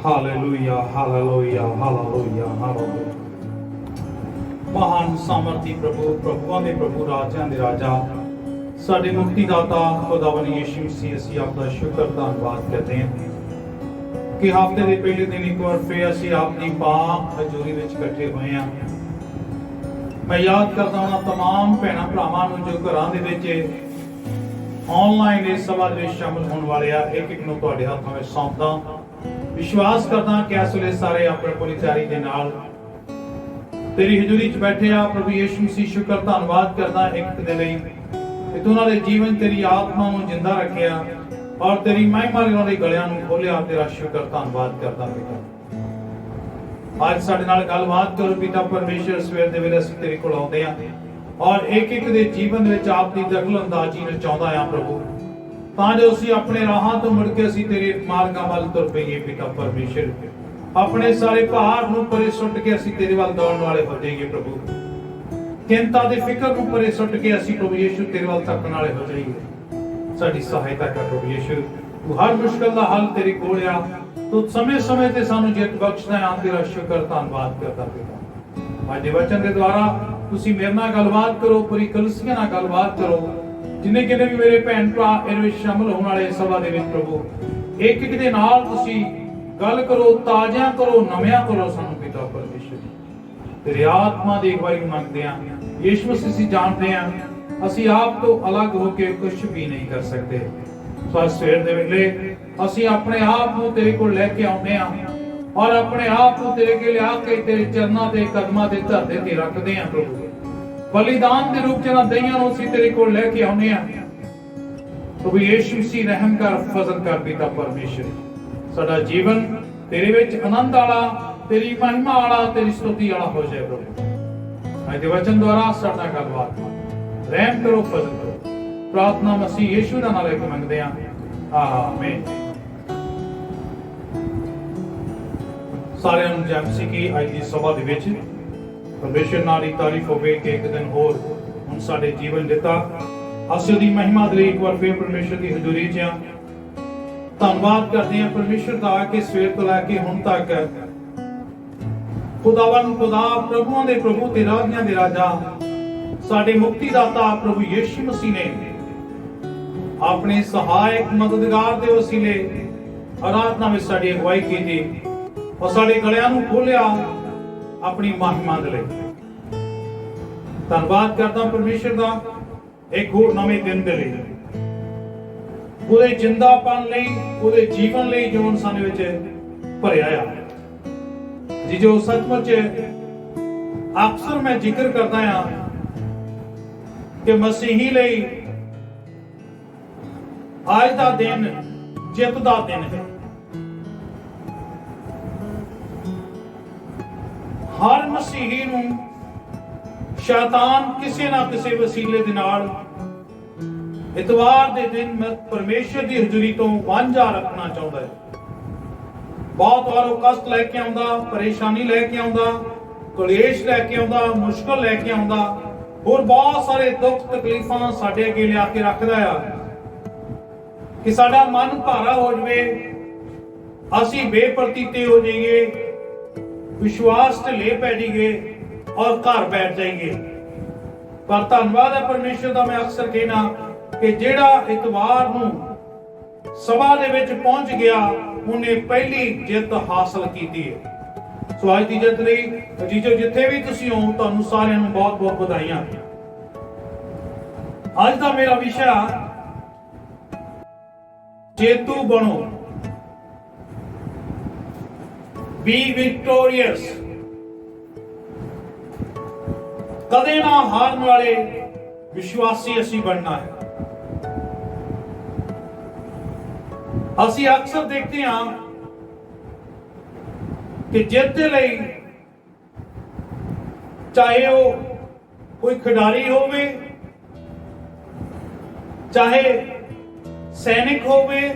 Hallelujah hallelujah hallelujah hallelujah. महान सामर्थी प्रभु, प्रभुआं दे प्रभु, राजां दे राजा, साडे मुक्तिदाता खुदावन यीशु मसीह, असीं आपदा शुक्र धन्नवाद करदे हां कि हफ्ते दे पहले दिन एक बार फिर असीं आपदी पाक हजूरी विच इकट्ठे होए हां। मैं याद करदा हां तमाम भैणां भरावां नूं जो घरां दे विच ऑनलाइन इस सभा दे विच शामिल होण वाले आ, एक एक नूं तुहाडे हत्थां विच सौंपदा। विश्वास करदा कि इस वेले सारे अपने अपनी तैयारी दे नाल तेरी हजूरी च बैठे आ। प्रभु यीशु मसीह, शुक्र धन्नवाद करदा एक दे लई कि तू उन्हां दे जीवन तेरी आत्मा नूं जिंदा रखिया और तेरी महिमा लई उन्हां दे गलियां नूं खोलिया। तेरा शुक्र धन्नवाद करदा पिता। आज साडे नाल गलबात करो पिता परमेश्वर। सवेर दे वेले असीं तेरे कोल आउंदे आ और एक एक दे जीवन दे विच आप दी दखलअंदाजी नूं चाहुंदा आ प्रभु, ਤਾਂ ਜੋ ਅਸੀਂ ਆਪਣੇ ਰਾਹਾਂ ਤੋਂ ਮੁੜ ਕੇ ਅਸੀਂ ਤੇਰੇ ਮਾਰਗਾਂ ਵੱਲ ਤੁਰ ਪਈਏ ਪਿਤਾ ਪਰਮੇਸ਼ਰ। ਆਪਣੇ ਸਾਰੇ ਭਾਰ ਨੂੰ ਪਰੇ ਸੁੱਟ ਕੇ ਅਸੀਂ ਤੇਰੇ ਵੱਲ ਦੌੜਨ ਵਾਲੇ ਹੋ ਜਾਈਏ ਪ੍ਰਭੂ। ਚਿੰਤਾ ਤੇ ਫਿਕਰ ਨੂੰ ਪਰੇ ਸੁੱਟ ਕੇ ਅਸੀਂ ਪ੍ਰਭੂ ਯੀਸ਼ੂ ਤੇਰੇ ਵੱਲ ਤੱਕਣ ਵਾਲੇ ਹੋ ਜਾਈਏ। ਸਾਡੀ ਸਹਾਇਤਾ ਕਰ ਪ੍ਰਭੂ ਯੀਸ਼ੂ। ਤੂੰ ਹਰ ਮੁਸ਼ਕਲ ਦਾ ਹੱਲ ਤੇਰੇ ਕੋਲ ਆ। ਤੂੰ ਸਮੇਂ-ਸਮੇਂ ਤੇ ਸਾਨੂੰ ਜਿੱਤ ਬਖਸ਼ਦਾ ਆ। ਤੇਰਾ ਸ਼ੁਕਰ ਧੰਨਵਾਦ ਕਰਦਾ ਪਿਤਾ। ਅੱਜ ਦੇ ਵਚਨ ਦੇ ਦੁਆਰਾ ਤੁਸੀਂ ਮੇਰੇ ਨਾਲ ਗੱਲਬਾਤ ਕਰੋ, ਪੂਰੀ ਕਲੀਸਿਆ ਨਾਲ ਗੱਲਬਾਤ ਕਰੋ। जिन्हें किन्ने भी मेरे भैन भरा इहदे विच शामिल होने वाले सभा दे विच प्रभु एक एक दे नाल तुसीं गल करो, ताज़ा करो, नवियां करो सानूं पिता परमेश्वर। तेरी आत्मा दी अगवाई मंगदे हां यीशु मसीह। असीं जाणदे हां असीं आप तो अलग होके कुछ भी नहीं कर सकते। सो सवेर दे वेले असीं अपने आप नूं तेरे कोल लैके आउंदे हां और अपने आप नूं तेरे अगे लिया के तेरे चरनां दे कदमां दे धरते ते रखदे हां प्रभु। बलिदान के रूप च दईयां नूं असीं तेरे कोल लैके आउंदे हां प्रभु यीशु मसीह। रहम कर, फजल कर पिता परमेश्वर। साडा जीवन तेरे विच आनंद वाला, तेरी महिमा वाला, तेरी स्तुति वाला हो जाए प्रभु। अज दे वचन द्वारा साडा गलबात रहम करो, फजल करो। प्रार्थना मसीह यीशु दा नाम लेके मंगदे हां, आमीन। सारिआं नूं जय मसीह की। अज दी सभा दे विच परमेश्वर नाल दी तारीफ होवे कि एक दिन होर हुण साडे जीवन दिता। असीं दी महिमा दे एक बार फिर परमेश्वर दी हजूरी च आ। धन्नवाद करदे हां परमेश्वर दा कि सवेर तो लैके हुण तक खुदावन खुदा, प्रभुआं दे प्रभु ते राजियां दे राजा, साडे मुक्तिदाता प्रभु यीशु मसीह ने अपने सहायक मददगार दे वसीले आराधना विच साडी अगवाई कीती और साडे गलियां नूं खोलिया अपनी महिमा दे लई। धन्नवाद करदा परमेश्वर दा एक होर नवें दिन दे लई, ਉਹਦੇ ਜਿੰਦਾਪਨ ਲਈ, ਉਹਦੇ ਜੀਵਨ ਲਈ ਜੋ ਇਨਸਾਨ ਵਿੱਚ ਭਰਿਆ ਆ। ਜੀ ਜੋ ਸੱਚਮੁੱਚ ਅਕਸਰ ਮੈਂ ਜ਼ਿਕਰ ਕਰਦਾ ਆ ਕਿ ਮਸੀਹੀ ਲਈ ਅੱਜ ਦਾ ਦਿਨ ਜਿੱਤ ਦਾ ਦਿਨ ਹੈ। हर मसीही नूं शैतान किसी ना किसी वसीले दे नाल इतवार दे दिन परमेश्वर दी हजूरी तो वांझा रखना चाहुंदा है। बहुत बार वो कष्ट लैके आउंदा, परेशानी लैके आउंदा, कलेश लैके आउंदा, मुश्किल लैके आउंदा, और बहुत सारे दुख तकलीफां साडे अगे लिया के रखदा आ कि साडा मन भारा हो जावे, असीं बेप्रतीते हो जाइए, विश्वास ढिले पै जाइए और घर बैठ जाइए। पर धन्नवाद है परमेश्वर का। मैं अक्सर कहना कि जेड़ा इतवार नूं सभा दे विच पहुंच गया उन्हें पहली जित हासिल कीती है। सो अज दी जित लई जीजो जिथे भी तुसीं हो तुहानूं सारिआं नूं बहुत बहुत बधाईआं। अज दा मेरा विषय जेतू बनो, Be victorious। कदे ना हारन वाले विश्वासी असी बनना है। असी अक्सर देखते हैं कि जित दे लई चाहे वो कोई खिडारी होवे, चाहे सैनिक होवे,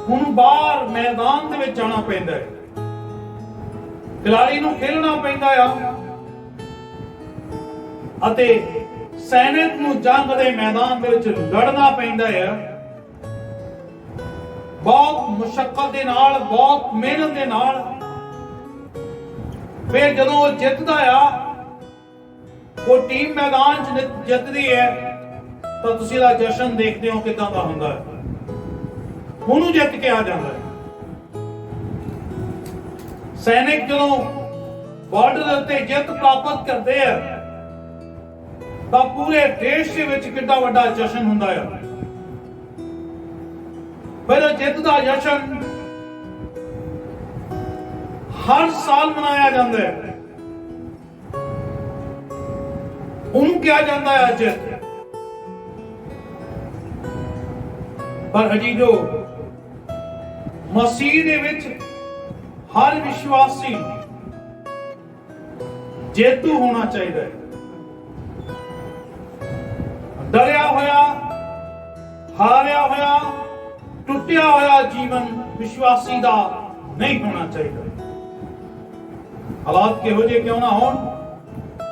ਹੁਣ ਬਾਹਰ मैदान ਦੇ ਵਿੱਚ ਜਾਣਾ ਪੈਂਦਾ ਹੈ। ਖਿਡਾਰੀ ਨੂੰ ਖੇਲਣਾ ਪੈਂਦਾ ਆ ਅਤੇ ਸੈਨਿਕ ਨੂੰ ਜੰਗ ਦੇ ਮੈਦਾਨ ਦੇ ਵਿੱਚ ਲੜਨਾ ਪੈਂਦਾ ਆ। ਬਹੁਤ ਮੁਸ਼ੱਕਤ ਦੇ ਨਾਲ, ਬਹੁਤ ਮਿਹਨਤ ਦੇ ਨਾਲ ਫਿਰ ਜਦੋਂ ਉਹ ਜਿੱਤਦਾ ਆ, ਉਹ ਟੀਮ ਮੈਦਾਨ 'ਚ ਜਿੱਤਦੀ ਹੈ, ਤਾਂ ਤੁਸੀਂ ਇਹਦਾ ਜਸ਼ਨ ਦੇਖਦੇ ਹੋ ਕਿਦਾਂ ਦਾ ਹੁੰਦਾ ਹੈ। ਉਹਨੂੰ ਜਿੱਤ ਕੇ ਆ ਜਾਂਦਾ ਹੈ। ਸੈਨਿਕ ਜਦੋਂ ਬਾਰਡਰ ਦੇ ਉੱਤੇ ਜਿੱਤ ਪ੍ਰਾਪਤ ਕਰਦੇ ਆ, ਤਾਂ ਪੂਰੇ ਦੇਸ਼ ਦੇ ਵਿੱਚ ਕਿੰਨਾ ਵੱਡਾ ਜਸ਼ਨ ਹੁੰਦਾ ਹੈ। ਪਰ ਜਿੱਤ ਦਾ ਜਸ਼ਨ ਹਰ ਸਾਲ ਮਨਾਇਆ ਜਾਂਦਾ ਹੈ। ਉਹਨੂੰ ਕਿਹਾ ਜਾਂਦਾ ਹੈ ਜਿੱਤ। ਪਰ ਅਜੀਜ਼ੋ, ਮਸੀਹ ਦੇ ਵਿੱਚ ਹਰ ਵਿਸ਼ਵਾਸੀ ਜੇਤੂ ਹੋਣਾ ਚਾਹੀਦਾ ਹੈ। ਡਰਿਆ ਹੋਇਆ, ਹਾਰਿਆ ਹੋਇਆ, ਟੁੱਟਿਆ ਹੋਇਆ ਜੀਵਨ ਵਿਸ਼ਵਾਸੀ ਦਾ ਨਹੀਂ ਹੋਣਾ ਚਾਹੀਦਾ। ਹਾਲਾਤ ਕਿਹੋ ਜਿਹੇ ਕਿਉਂ ਨਾ ਹੋਣ,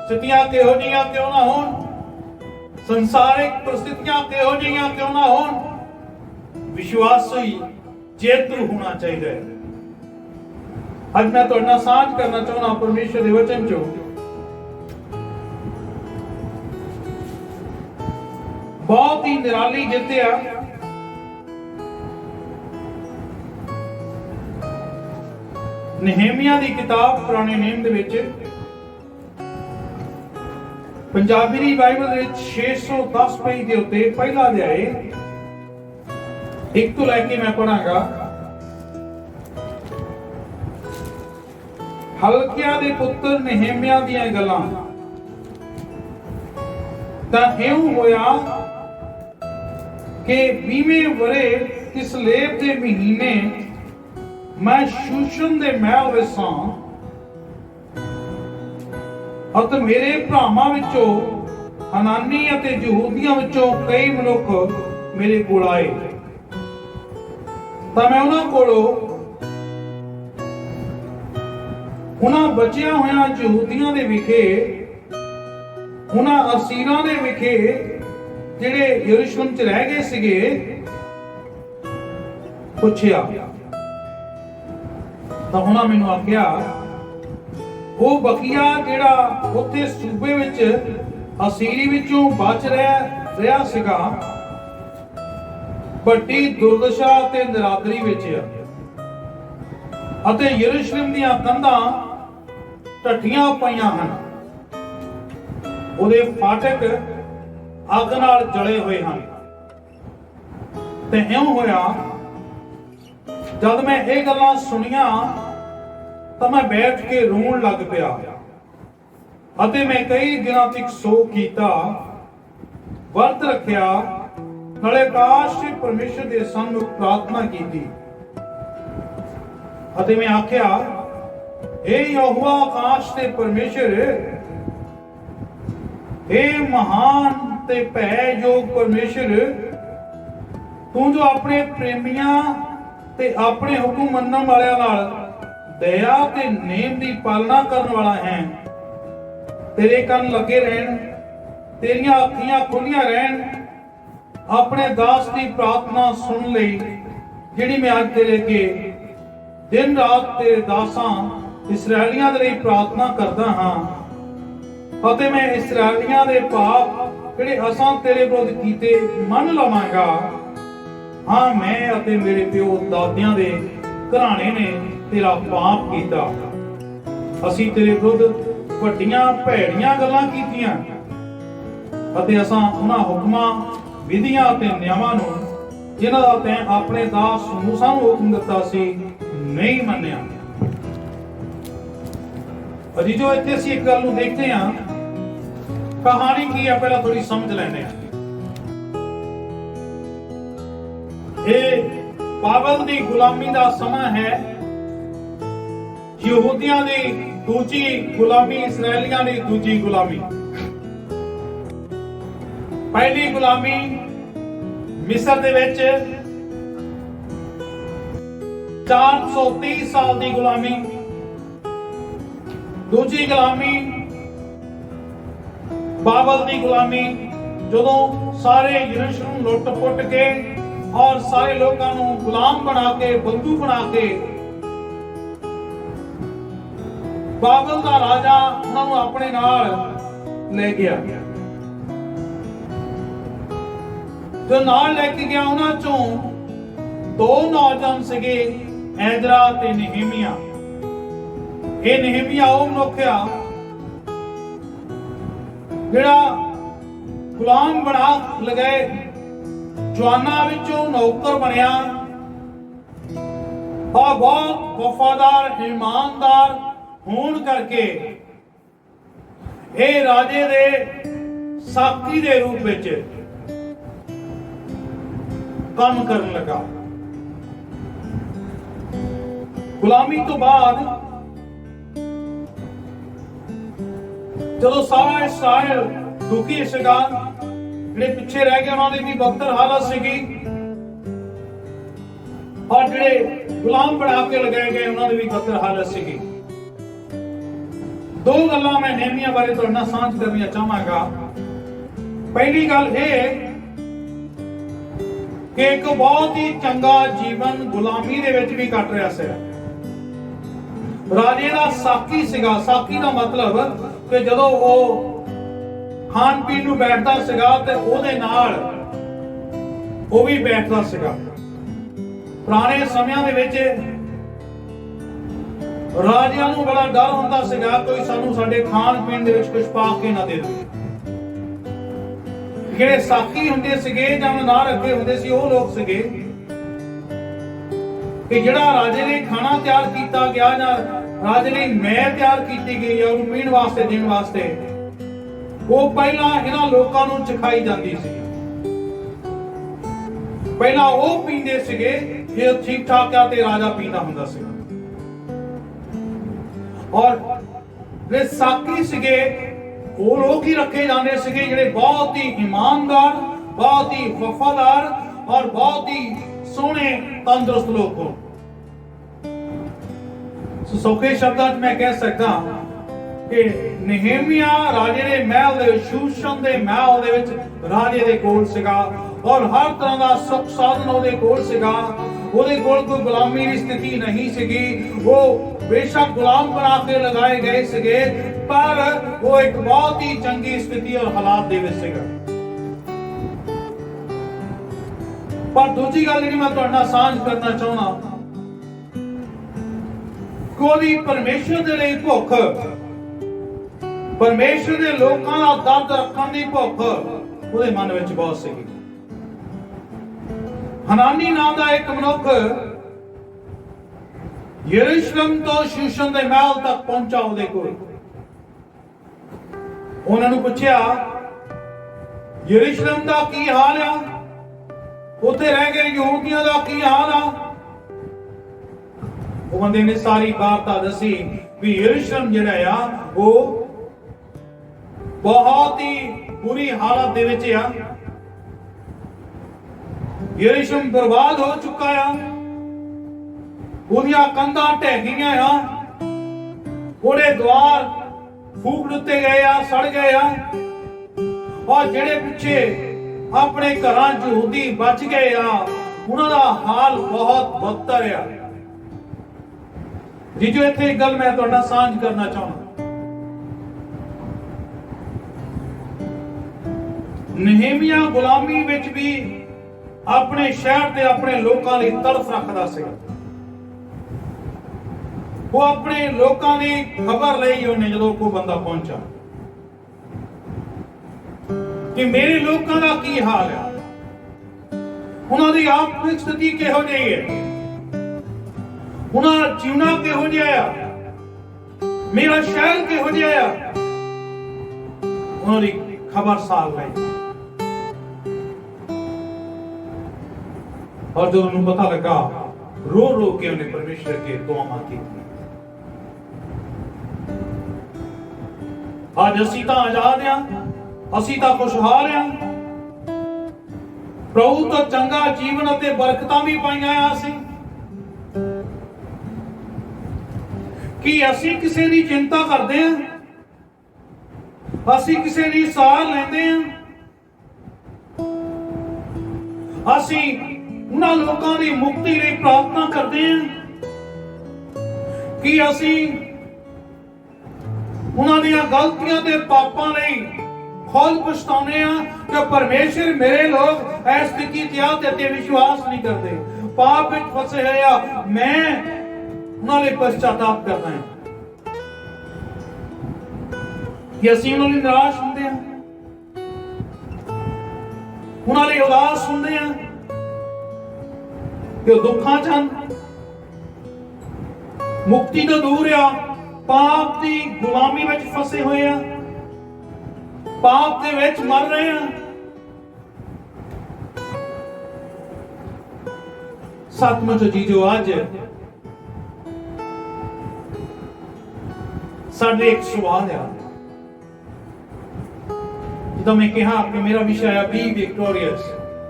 ਸਥਿਤੀਆਂ ਕਿਹੋ ਜਿਹੀਆਂ ਕਿਉਂ ਨਾ ਹੋਣ, ਸੰਸਾਰਿਕ ਪ੍ਰਸਥਿਤੀਆਂ ਕਿਹੋ ਜਿਹੀਆਂ ਕਿਉਂ ਨਾ ਹੋਣ, ਵਿਸ਼ਵਾਸੀ ਜੇਤੂ ਹੋਣਾ ਚਾਹੀਦਾ ਹੈ। ਅੱਜ ਮੈਂ ਤੁਹਾਡੇ ਨਾਲ ਸਾਂਝ ਕਰਨਾ ਚਾਹੁੰਦਾ ਪਰਮੇਸ਼ਰ ਦੇ ਵਚਨ ਚੋਂ। ਬਹੁਤ ਹੀ ਨਿਰਾਲੀ ਜਿੱਤ ਆ। ਨਹਿਮੀਆ ਦੀ ਕਿਤਾਬ ਪੁਰਾਣੇ ਨੇਮ ਦੇ ਵਿੱਚ, ਪੰਜਾਬੀ ਦੀ ਬਾਈਬਲ ਦੇ ਵਿੱਚ 610 ਪੇਜ ਦੇ ਉੱਤੇ ਪਹਿਲਾ ਅਧਿਆਇ 1 ਤੋਂ ਲੈ ਕੇ ਮੈਂ ਪੜਾਂਗਾ। ਹਲਕਿਆ ਦੇ ਪੁੱਤਰ ਨਹਿਮੀਆ ਦੀਆਂ ਗੱਲਾਂ। ਤਾਂ ਇਉਂ ਹੋਇਆ ਕਿ 20ਵੇਂ ਵਰੇ ਕਿਸਲੇਵ ਦੇ ਮਹੀਨੇ ਮੈਂ ਸ਼ੂਸ਼ਨ ਦੇ ਮਹਿਲ ਵਿੱਚ ਸਾਂ, ਅਤੇ ਮੇਰੇ ਭਰਾਵਾਂ ਵਿੱਚੋਂ ਹਨਾਨੀ ਅਤੇ ਯਹੂਦੀਆਂ ਵਿੱਚੋਂ ਕਈ ਮਨੁੱਖ ਮੇਰੇ ਕੋਲ ਆਏ। ਤਾਂ ਮੈਂ ਉਹਨਾਂ ਕੋਲੋਂ ਉਹਨਾਂ ਬਚਿਆ ਹੋਇਆ ਯਹੂਦੀਆਂ ਦੇ ਵਿਖੇ, ਉਹਨਾਂ ਅਸੀਰਾਂ ਦੇ ਵਿਖੇ ਜਿਹੜੇ ਯਰੂਸ਼ਲਮ 'ਚ ਰਹਿ ਗਏ ਸੀਗੇ, ਪੁੱਛਿਆ। ਤਾਂ ਉਹਨਾਂ ਮੈਨੂੰ ਆਖਿਆ, ਉਹ ਬਕੀਆ ਜਿਹੜਾ ਉੱਥੇ ਸੂਬੇ ਵਿੱਚ ਅਸੀਰੀ ਵਿੱਚੋਂ ਬਚ ਰਿਹਾ ਸੀਗਾ, ਵੱਡੀ ਦੁਰਦਸ਼ਾ ਤੇ ਨਿਰਾਦਰੀ ਵਿੱਚ ਆ, ਅਤੇ ਯਰੂਸ਼ਲਮ ਦੀਆਂ ਕੰਧਾਂ ਢੱਠੀਆਂ ਪਈਆਂ ਹਨ, ਉਹਦੇ ਫਾਟਕ ਅੱਗ ਨਾਲ ਜਲੇ ਹੋਏ ਹਨ। ਤੇ ਇਉਂ ਹੋਇਆ, ਜਦ ਮੈਂ ਇਹ ਗੱਲਾਂ ਸੁਣੀਆਂ ਤਾਂ ਮੈਂ ਬੈਠ ਕੇ ਰੋਣ ਲੱਗ ਪਿਆ, ਅਤੇ ਮੈਂ ਕਈ ਦਿਨਾਂ ਤੱਕ ਸੋਗ ਕੀਤਾ, ਵਰਤ ਰੱਖਿਆ, ਨਾਲੇ ਆਕਾਸ਼ ਦੇ ਪਰਮੇਸ਼ਰ ਦੇ ਸਾਹਮਣੇ ਪ੍ਰਾਰਥਨਾ ਕੀਤੀ। ਅਤੇ ਮੈਂ ਆਖਿਆ, हे ਯਹੋਵਾ ਆਕਾਸ਼ ਦੇ ਪਰਮੇਸ਼ਰ, हे ਮਹਾਨ ਤੇ ਭੈਯੋਗ ਪਰਮੇਸ਼ਰ, ਤੂੰ ਜੋ ਆਪਣੇ ਪ੍ਰੇਮੀਆਂ ਤੇ ਆਪਣੇ ਹੁਕਮ ਮੰਨਣ ਵਾਲਿਆਂ ਨਾਲ ਦਇਆ ਤੇ ਨੇਮ ਦੀ ਪਾਲਣਾ ਕਰਨ ਵਾਲਾ ਹੈ। ਤੇਰੇ ਕੰਨ ਲੱਗੇ ਰਹਿਣ, ਤੇਰੀਆਂ ਅੱਖੀਆਂ ਖੁੱਲੀਆਂ ਰਹਿਣ, ਆਪਣੇ ਦਾਸ ਦੀ ਪ੍ਰਾਰਥਨਾ ਸੁਣ ਲਈ, ਜਿਹੜੀ ਮੈਂ ਅੱਜ ਤੇਰੇ ਅੱਗੇ ਦਿਨ ਰਾਤ ਤੇਰੇ ਦਾਸਾਂ ਇਸਰਾਇਲੀਆਂ ਦੇ ਲਈ ਪ੍ਰਾਰਥਨਾ ਕਰਦਾ ਹਾਂ। ਅਤੇ ਮੈਂ ਇਸਰਾਇਲੀਆਂ ਦੇ ਪਾਪ ਜਿਹੜੇ ਅਸਾਂ ਤੇਰੇ ਵਿਰੁੱਧ ਕੀਤੇ ਮੰਨ ਲਵਾਂਗਾ। ਹਾਂ, ਮੈਂ ਅਤੇ ਮੇਰੇ ਪਿਓ ਦਾਦਿਆਂ ਦੇ ਘਰਾਣੇ ਨੇ ਤੇਰਾ ਪਾਪ ਕੀਤਾ। ਅਸੀਂ ਤੇਰੇ ਵਿਰੁੱਧ ਵੱਡੀਆਂ ਭੈੜੀਆਂ ਗੱਲਾਂ ਕੀਤੀਆਂ, ਅਤੇ ਅਸਾਂ ਉਹਨਾਂ ਹੁਕਮਾਂ, ਵਿਧੀਆਂ ਅਤੇ ਨਿਯਮਾਂ ਨੂੰ ਜਿਨ੍ਹਾਂ ਦਾ ਤੈਂ ਆਪਣੇ ਦਾਸ ਮੂਸਾ ਨੂੰ ਹੁਕਮ ਦਿੱਤਾ ਸੀ, ਨਹੀਂ ਮੰਨਿਆ। ਅਜੀਜ਼ੋ, ਇੱਥੇ ਅਸੀਂ ਇੱਕ ਗੱਲ ਨੂੰ ਦੇਖਦੇ ਹਾਂ। ਕਹਾਣੀ ਕੀ ਹੈ, ਪਹਿਲਾਂ ਥੋੜੀ ਸਮਝ ਲੈਂਦੇ ਹਾਂ। ਇਹ ਬਾਬਲ ਦੀ ਗੁਲਾਮੀ ਦਾ ਸਮਾਂ ਹੈ। ਯਹੂਦੀਆਂ ਦੀ ਦੂਜੀ ਗੁਲਾਮੀ, ਇਸਰਾਇਲੀਆਂ ਦੀ ਦੂਜੀ ਗੁਲਾਮੀ। ਪਹਿਲੀ ਗੁਲਾਮੀ ਮਿਸਰ ਦੇ ਵਿੱਚ 430 ਸਾਲ ਦੀ ਗੁਲਾਮੀ। ਦੂਜੀ ਗੁਲਾਮੀ ਬਾਬਲ ਦੀ ਗੁਲਾਮੀ, ਜਦੋਂ ਸਾਰੇ ਯਰੂਸ਼ਲਮ ਲੁੱਟ ਪੁੱਟ ਕੇ ਔਰ ਸਾਰੇ ਲੋਕਾਂ ਨੂੰ ਗੁਲਾਮ ਬਣਾ ਕੇ, ਬੰਦੂ ਬਣਾ ਕੇ ਬਾਬਲ ਦਾ ਰਾਜਾ ਉਹਨਾਂ ਨੂੰ ਆਪਣੇ ਨਾਲ ਲੈ ਗਿਆ। ਜੋ ਨਾਲ ਲੈ ਕੇ ਗਿਆ ਉਹਨਾਂ ਚੋਂ ਦੋ ਨੌਜਵਾਨ ਸੀਗੇ, ਐਜ਼ਰਾ ਤੇ ਨehemiah। ਇਹ ਨehemiah ਉਹ ਮਨੁੱਖ ਆ ਜਿਹੜਾ ਗੁਲਾਮ ਬਣਾ ਲਗਾਏ, ਜਵਾਨਾਂ ਵਿੱਚੋਂ ਨੌਕਰ ਬਣਿਆ ਔਰ ਬਹੁਤ ਵਫਾਦਾਰ, ਇਮਾਨਦਾਰ ਹੋਣ ਕਰਕੇ ਇਹ ਰਾਜੇ ਦੇ ਸਾਥੀ ਦੇ ਰੂਪ ਵਿੱਚ ਕੰਮ ਕਰਨ ਲੱਗਾ। ਗੁਲਾਮੀ ਤੋਂ ਬਾਅਦ ਜਦੋਂ ਸਾਰਾ ਇਸਰਾਇਲ ਦੁਖੀ ਸੀਗਾ, ਜਿਹੜੇ ਪਿੱਛੇ ਰਹਿ ਗਏ ਉਹਨਾਂ ਦੀ ਵੀ ਬਦਤਰ ਹਾਲਤ ਸੀਗੀ, ਔਰ ਜਿਹੜੇ ਗੁਲਾਮ ਬਣਾ ਕੇ ਲਗਾਏ ਗਏ ਉਹਨਾਂ ਦੀ ਵੀ ਬਦਤਰ ਹਾਲਤ ਸੀਗੀ। ਦੋ ਗੱਲਾਂ ਮੈਂ ਨehemiah ਬਾਰੇ ਤੁਹਾਡੇ ਨਾਲ ਸਾਂਝ ਕਰਨੀਆਂ ਚਾਹਾਂਗਾ। ਪਹਿਲੀ ਗੱਲ ਇਹ ਕਿ ਇੱਕ ਬਹੁਤ ਹੀ ਚੰਗਾ ਜੀਵਨ ਗੁਲਾਮੀ ਦੇ ਵਿੱਚ ਵੀ ਕੱਟ ਰਿਹਾ ਸੀ। ਰਾਜੇ ਦਾ ਸਾਕੀ ਸੀਗਾ। ਸਾਕੀ ਦਾ ਮਤਲਬ ਕਿ ਜਦੋਂ ਉਹ ਖਾਣ ਪੀਣ ਨੂੰ ਬੈਠਦਾ ਸੀਗਾ ਤੇ ਉਹਦੇ ਨਾਲ ਉਹ ਵੀ ਬੈਠਦਾ ਸੀਗਾ। ਪੁਰਾਣੇ ਸਮਿਆਂ ਦੇ ਵਿੱਚ ਰਾਜਿਆਂ ਨੂੰ ਬੜਾ ਡਰ ਹੁੰਦਾ ਸੀਗਾ ਕੋਈ ਸਾਨੂੰ ਸਾਡੇ ਖਾਣ ਪੀਣ ਦੇ ਵਿੱਚ ਕੁਝ ਪਾ ਕੇ ਨਾ ਦੇ ਦੇ। ਜਿਹੜੇ ਸਾਕੀ ਹੁੰਦੇ ਸੀਗੇ ਜਾਂ ਨਾਲ ਰੱਖੇ ਹੁੰਦੇ ਸੀ ਉਹ ਲੋਕ ਸੀਗੇ ਕਿ ਜਿਹੜਾ ਰਾਜੇ ਨੇ ਖਾਣਾ ਤਿਆਰ ਕੀਤਾ ਗਿਆ ਜਾਂ ਰਾਜੇ ਨੇ ਮੈਂ ਤਿਆਰ ਕੀਤੀ ਗਈ ਉਹਨੂੰ ਪੀਣ ਵਾਸਤੇ ਦੇਣ ਵਾਸਤੇ, ਉਹ ਪਹਿਲਾਂ ਇਹਨਾਂ ਲੋਕਾਂ ਨੂੰ ਚਖਾਈ ਜਾਂਦੀ ਸੀ। ਪਹਿਲਾਂ ਉਹ ਪੀਂਦੇ ਸੀਗੇ, ਜੇ ਠੀਕ ਠਾਕ ਆ ਤੇ ਰਾਜਾ ਪੀਂਦਾ ਹੁੰਦਾ ਸੀ। ਔਰ ਜਿਹੜੇ ਸਾਕੀ ਸੀਗੇ ਉਹ ਲੋਕ ਹੀ ਰੱਖੇ ਜਾਂਦੇ ਸੀਗੇ ਜਿਹੜੇ ਬਹੁਤ ਹੀ ਇਮਾਨਦਾਰ, ਬਹੁਤ ਹੀ ਵਫਾਦਾਰ ਔਰ ਬਹੁਤ ਹੀ ਸੋਹਣੇ ਤੰਦਰੁਸਤ ਲੋਕ ਹੋਣ। ਸੌਖੇ ਸ਼ਬਦਾਂ 'ਚ ਮੈਂ ਕਹਿ ਸਕਦਾ ਕਿ ਨehemiah ਰਾਜੇ ਦੇ ਮਹਿਲ ਦੇ, ਸ਼ੂਸ਼ਨ ਦੇ ਮਹਿਲ ਦੇ ਵਿੱਚ ਰਾਜੇ ਦੇ ਕੋਲ ਸੀਗਾ ਔਰ ਹਰ ਤਰ੍ਹਾਂ ਦਾ ਸੁੱਖ ਸਾਧਨ ਉਹਦੇ ਕੋਲ ਸੀਗਾ। ਉਹਦੇ ਕੋਲ ਕੋਈ ਗੁਲਾਮੀ ਦੀ ਸਥਿਤੀ ਨਹੀਂ ਸੀਗੀ। ਉਹ ਬੇਸ਼ੱਕ ਗੁਲਾਮ ਬਣਾ ਕੇ ਲਗਾਏ ਗਏ ਸੀਗੇ, ਪਰ ਉਹ ਇੱਕ ਬਹੁਤ ਹੀ ਚੰਗੀ ਸਥਿਤੀ ਔਰ ਹਾਲਾਤ ਦੇ ਵਿੱਚ ਸੀਗਾ। ਪਰ ਦੂਜੀ ਗੱਲ ਜਿਹੜੀ ਮੈਂ ਤੁਹਾਡੇ ਨਾਲ ਸਾਂਝ ਕਰਨਾ ਚਾਹੁੰਦਾ, ਕੋਈ ਪਰਮੇਸ਼ਰ ਦੇ ਲਈ ਭੁੱਖ, ਪਰਮੇਸ਼ਰ ਦੇ ਲੋਕਾਂ ਦਾ ਦਰਦ ਰੱਖਣ ਦੀ ਭੁੱਖ ਉਹਦੇ ਮਨ ਵਿੱਚ ਬਹੁਤ ਸੀਗੀ। ਹਨਾਨੀ ਨਾਮ ਦਾ ਇੱਕ ਮਨੁੱਖ ਯਰੂਸ਼ਲਮ ਤੋਂ ਸ਼ੂਸ਼ਨ ਦੇ ਮਹਿਲ ਤੱਕ ਪਹੁੰਚਾ। ਉਹਦੇ ਕੋਲ ਉਹਨਾਂ ਨੂੰ ਪੁੱਛਿਆ ਯਰੂਸ਼ਲਮ ਦਾ ਕੀ ਹਾਲ ਆ, ਉੱਥੇ ਰਹਿ ਗਏ ਯਹੂਦੀਆਂ ਦਾ ਕੀ ਹਾਲ ਆ। ਉਹ ਬੰਦੇ ਨੇ ਸਾਰੀ ਵਾਰਤਾ ਦੱਸੀ ਵੀ ਯਰੂਸ਼ਲਮ ਜਿਹੜਾ ਆ ਉਹ ਬਹੁਤ ਹੀ ਬੁਰੀ ਹਾਲਤ ਦੇ ਵਿੱਚ ਆ। ਯਰੂਸ਼ਲਮ ਬਰਬਾਦ ਹੋ ਚੁੱਕਾ ਆ, ਉਹਦੀਆਂ ਕੰਧਾਂ ਢਹਿ ਗਈਆਂ ਆ, ਉਹਦੇ ਦੁਆਰ ਫੂਕ ਦਿੱਤੇ ਗਏ ਆ, ਸੜ ਗਏ ਆ। ਔਰ ਜਿਹੜੇ ਪਿੱਛੇ ਆਪਣੇ ਘਰਾਂ 'ਚ ਯਹੂਦੀ ਬਚ ਗਏ ਆ, ਉਹਨਾਂ ਦਾ ਹਾਲ ਬਹੁਤ ਬਦਤਰ ਆ। ਜੋ ਇੱਥੇ ਇੱਕ ਗੱਲ ਮੈਂ ਤੁਹਾਡਾ ਸਾਂਝ ਕਰਨਾ ਚਾਹੁੰਦਾ, ਨehemiah ਗੁਲਾਮੀ ਵਿੱਚ ਵੀ ਆਪਣੇ ਸ਼ਹਿਰ ਤੇ ਆਪਣੇ ਲੋਕਾਂ ਲਈ ਤਰਸ ਰੱਖਦਾ ਸੀ। ਉਹ ਆਪਣੇ ਲੋਕਾਂ ਦੀ ਖਬਰ ਲਈ ਉਹਨੇ ਜਦੋਂ ਕੋਈ ਬੰਦਾ ਪਹੁੰਚਾ ਕਿ ਮੇਰੇ ਲੋਕਾਂ ਦਾ ਕੀ ਹਾਲ ਹੈ, ਉਹਨਾਂ ਦੀ ਆਰਥਿਕ ਸਥਿਤੀ ਕਿਹੋ ਜਿਹੀ ਹੈ, ਉਹਨਾਂ ਦਾ ਜੀਵਨਾ ਕਿਹੋ ਜਿਹਾ ਆ, ਮੇਰਾ ਸ਼ਹਿਰ ਕਿਹੋ ਜਿਹਾ ਆ, ਉਹਨਾਂ ਦੀ ਖਬਰ ਸਾਲ ਲਈ। ਔਰ ਜਦੋਂ ਉਹਨੂੰ ਪਤਾ ਲੱਗਾ, ਰੋ ਰੋ ਕੇ ਉਹਨੇ ਪਰਮੇਸ਼ਰ ਕੇ ਦੁਆਵਾਂ ਕੀਤੀਆਂ। ਅੱਜ ਅਸੀਂ ਤਾਂ ਆਜ਼ਾਦ ਆ, ਅਸੀਂ ਤਾਂ ਖੁਸ਼ਹਾਲ ਆ, ਪ੍ਰਭੂ ਤੋਂ ਚੰਗਾ ਜੀਵਨ ਅਤੇ ਬਰਕਤਾਂ ਵੀ ਪਾਈਆਂ ਆ। ਅਸੀਂ ਕੀ ਅਸੀਂ ਕਿਸੇ ਦੀ ਚਿੰਤਾ ਕਰਦੇ ਆ? ਅਸੀਂ ਕਿਸੇ ਦੀ ਸਾਰ ਲੈਂਦੇ ਆ? ਅਸੀਂ ਉਹਨਾਂ ਲੋਕਾਂ ਦੀ ਮੁਕਤੀ ਲਈ ਪ੍ਰਾਰਥਨਾ ਕਰਦੇ ਹਾਂ ਕਿ ਅਸੀਂ ਉਹਨਾਂ ਦੀਆਂ ਗਲਤੀਆਂ ਤੇ ਪਾਪਾਂ ਲਈ ਖੁਦ ਪਛਤਾਉਂਦੇ ਹਾਂ ਕਿ ਪਰਮੇਸ਼ਰ ਮੇਰੇ ਲੋਕ ਇਸ ਸਥਿਤੀ ਤੇ ਵਿਸ਼ਵਾਸ ਨਹੀਂ ਕਰਦੇ, ਪਾਪ ਵਿੱਚ ਫਸੇ ਹੋਏ ਆ, ਮੈਂ ਉਹਨਾਂ ਲਈ ਪਛਤਾਤਾਪ ਕਰਦਾ ਹਾਂ ਕਿ ਅਸੀਂ ਉਹਨਾਂ ਲਈ ਨਿਰਾਸ਼ ਹੁੰਦੇ ਹਾਂ, ਉਹਨਾਂ ਲਈ ਉਦਾਸ ਹੁੰਦੇ ਹਾਂ ਕਿ ਉਹ ਦੁੱਖਾਂ ਚ ਹਨ, ਮੁਕਤੀ ਤੋਂ ਦੂਰ ਆ, ਪਾਪ ਦੀ ਗੁਲਾਮੀ ਵਿੱਚ ਫਸੇ ਹੋਏ ਆ, ਪਾਪ ਦੇ ਵਿੱਚ ਮਰ ਰਹੇ ਆ। ਸਤਿਮੁਚ ਜੀਜੋ ਅੱਜ ਸਾਡੇ ਇੱਕ ਸਵਾਲ ਆ, ਜਦੋਂ ਮੈਂ ਕਿਹਾ ਕਿ ਮੇਰਾ ਵਿਸ਼ਾ ਹੈ ਬੀ ਵਿਕਟੋਰੀਅਸ,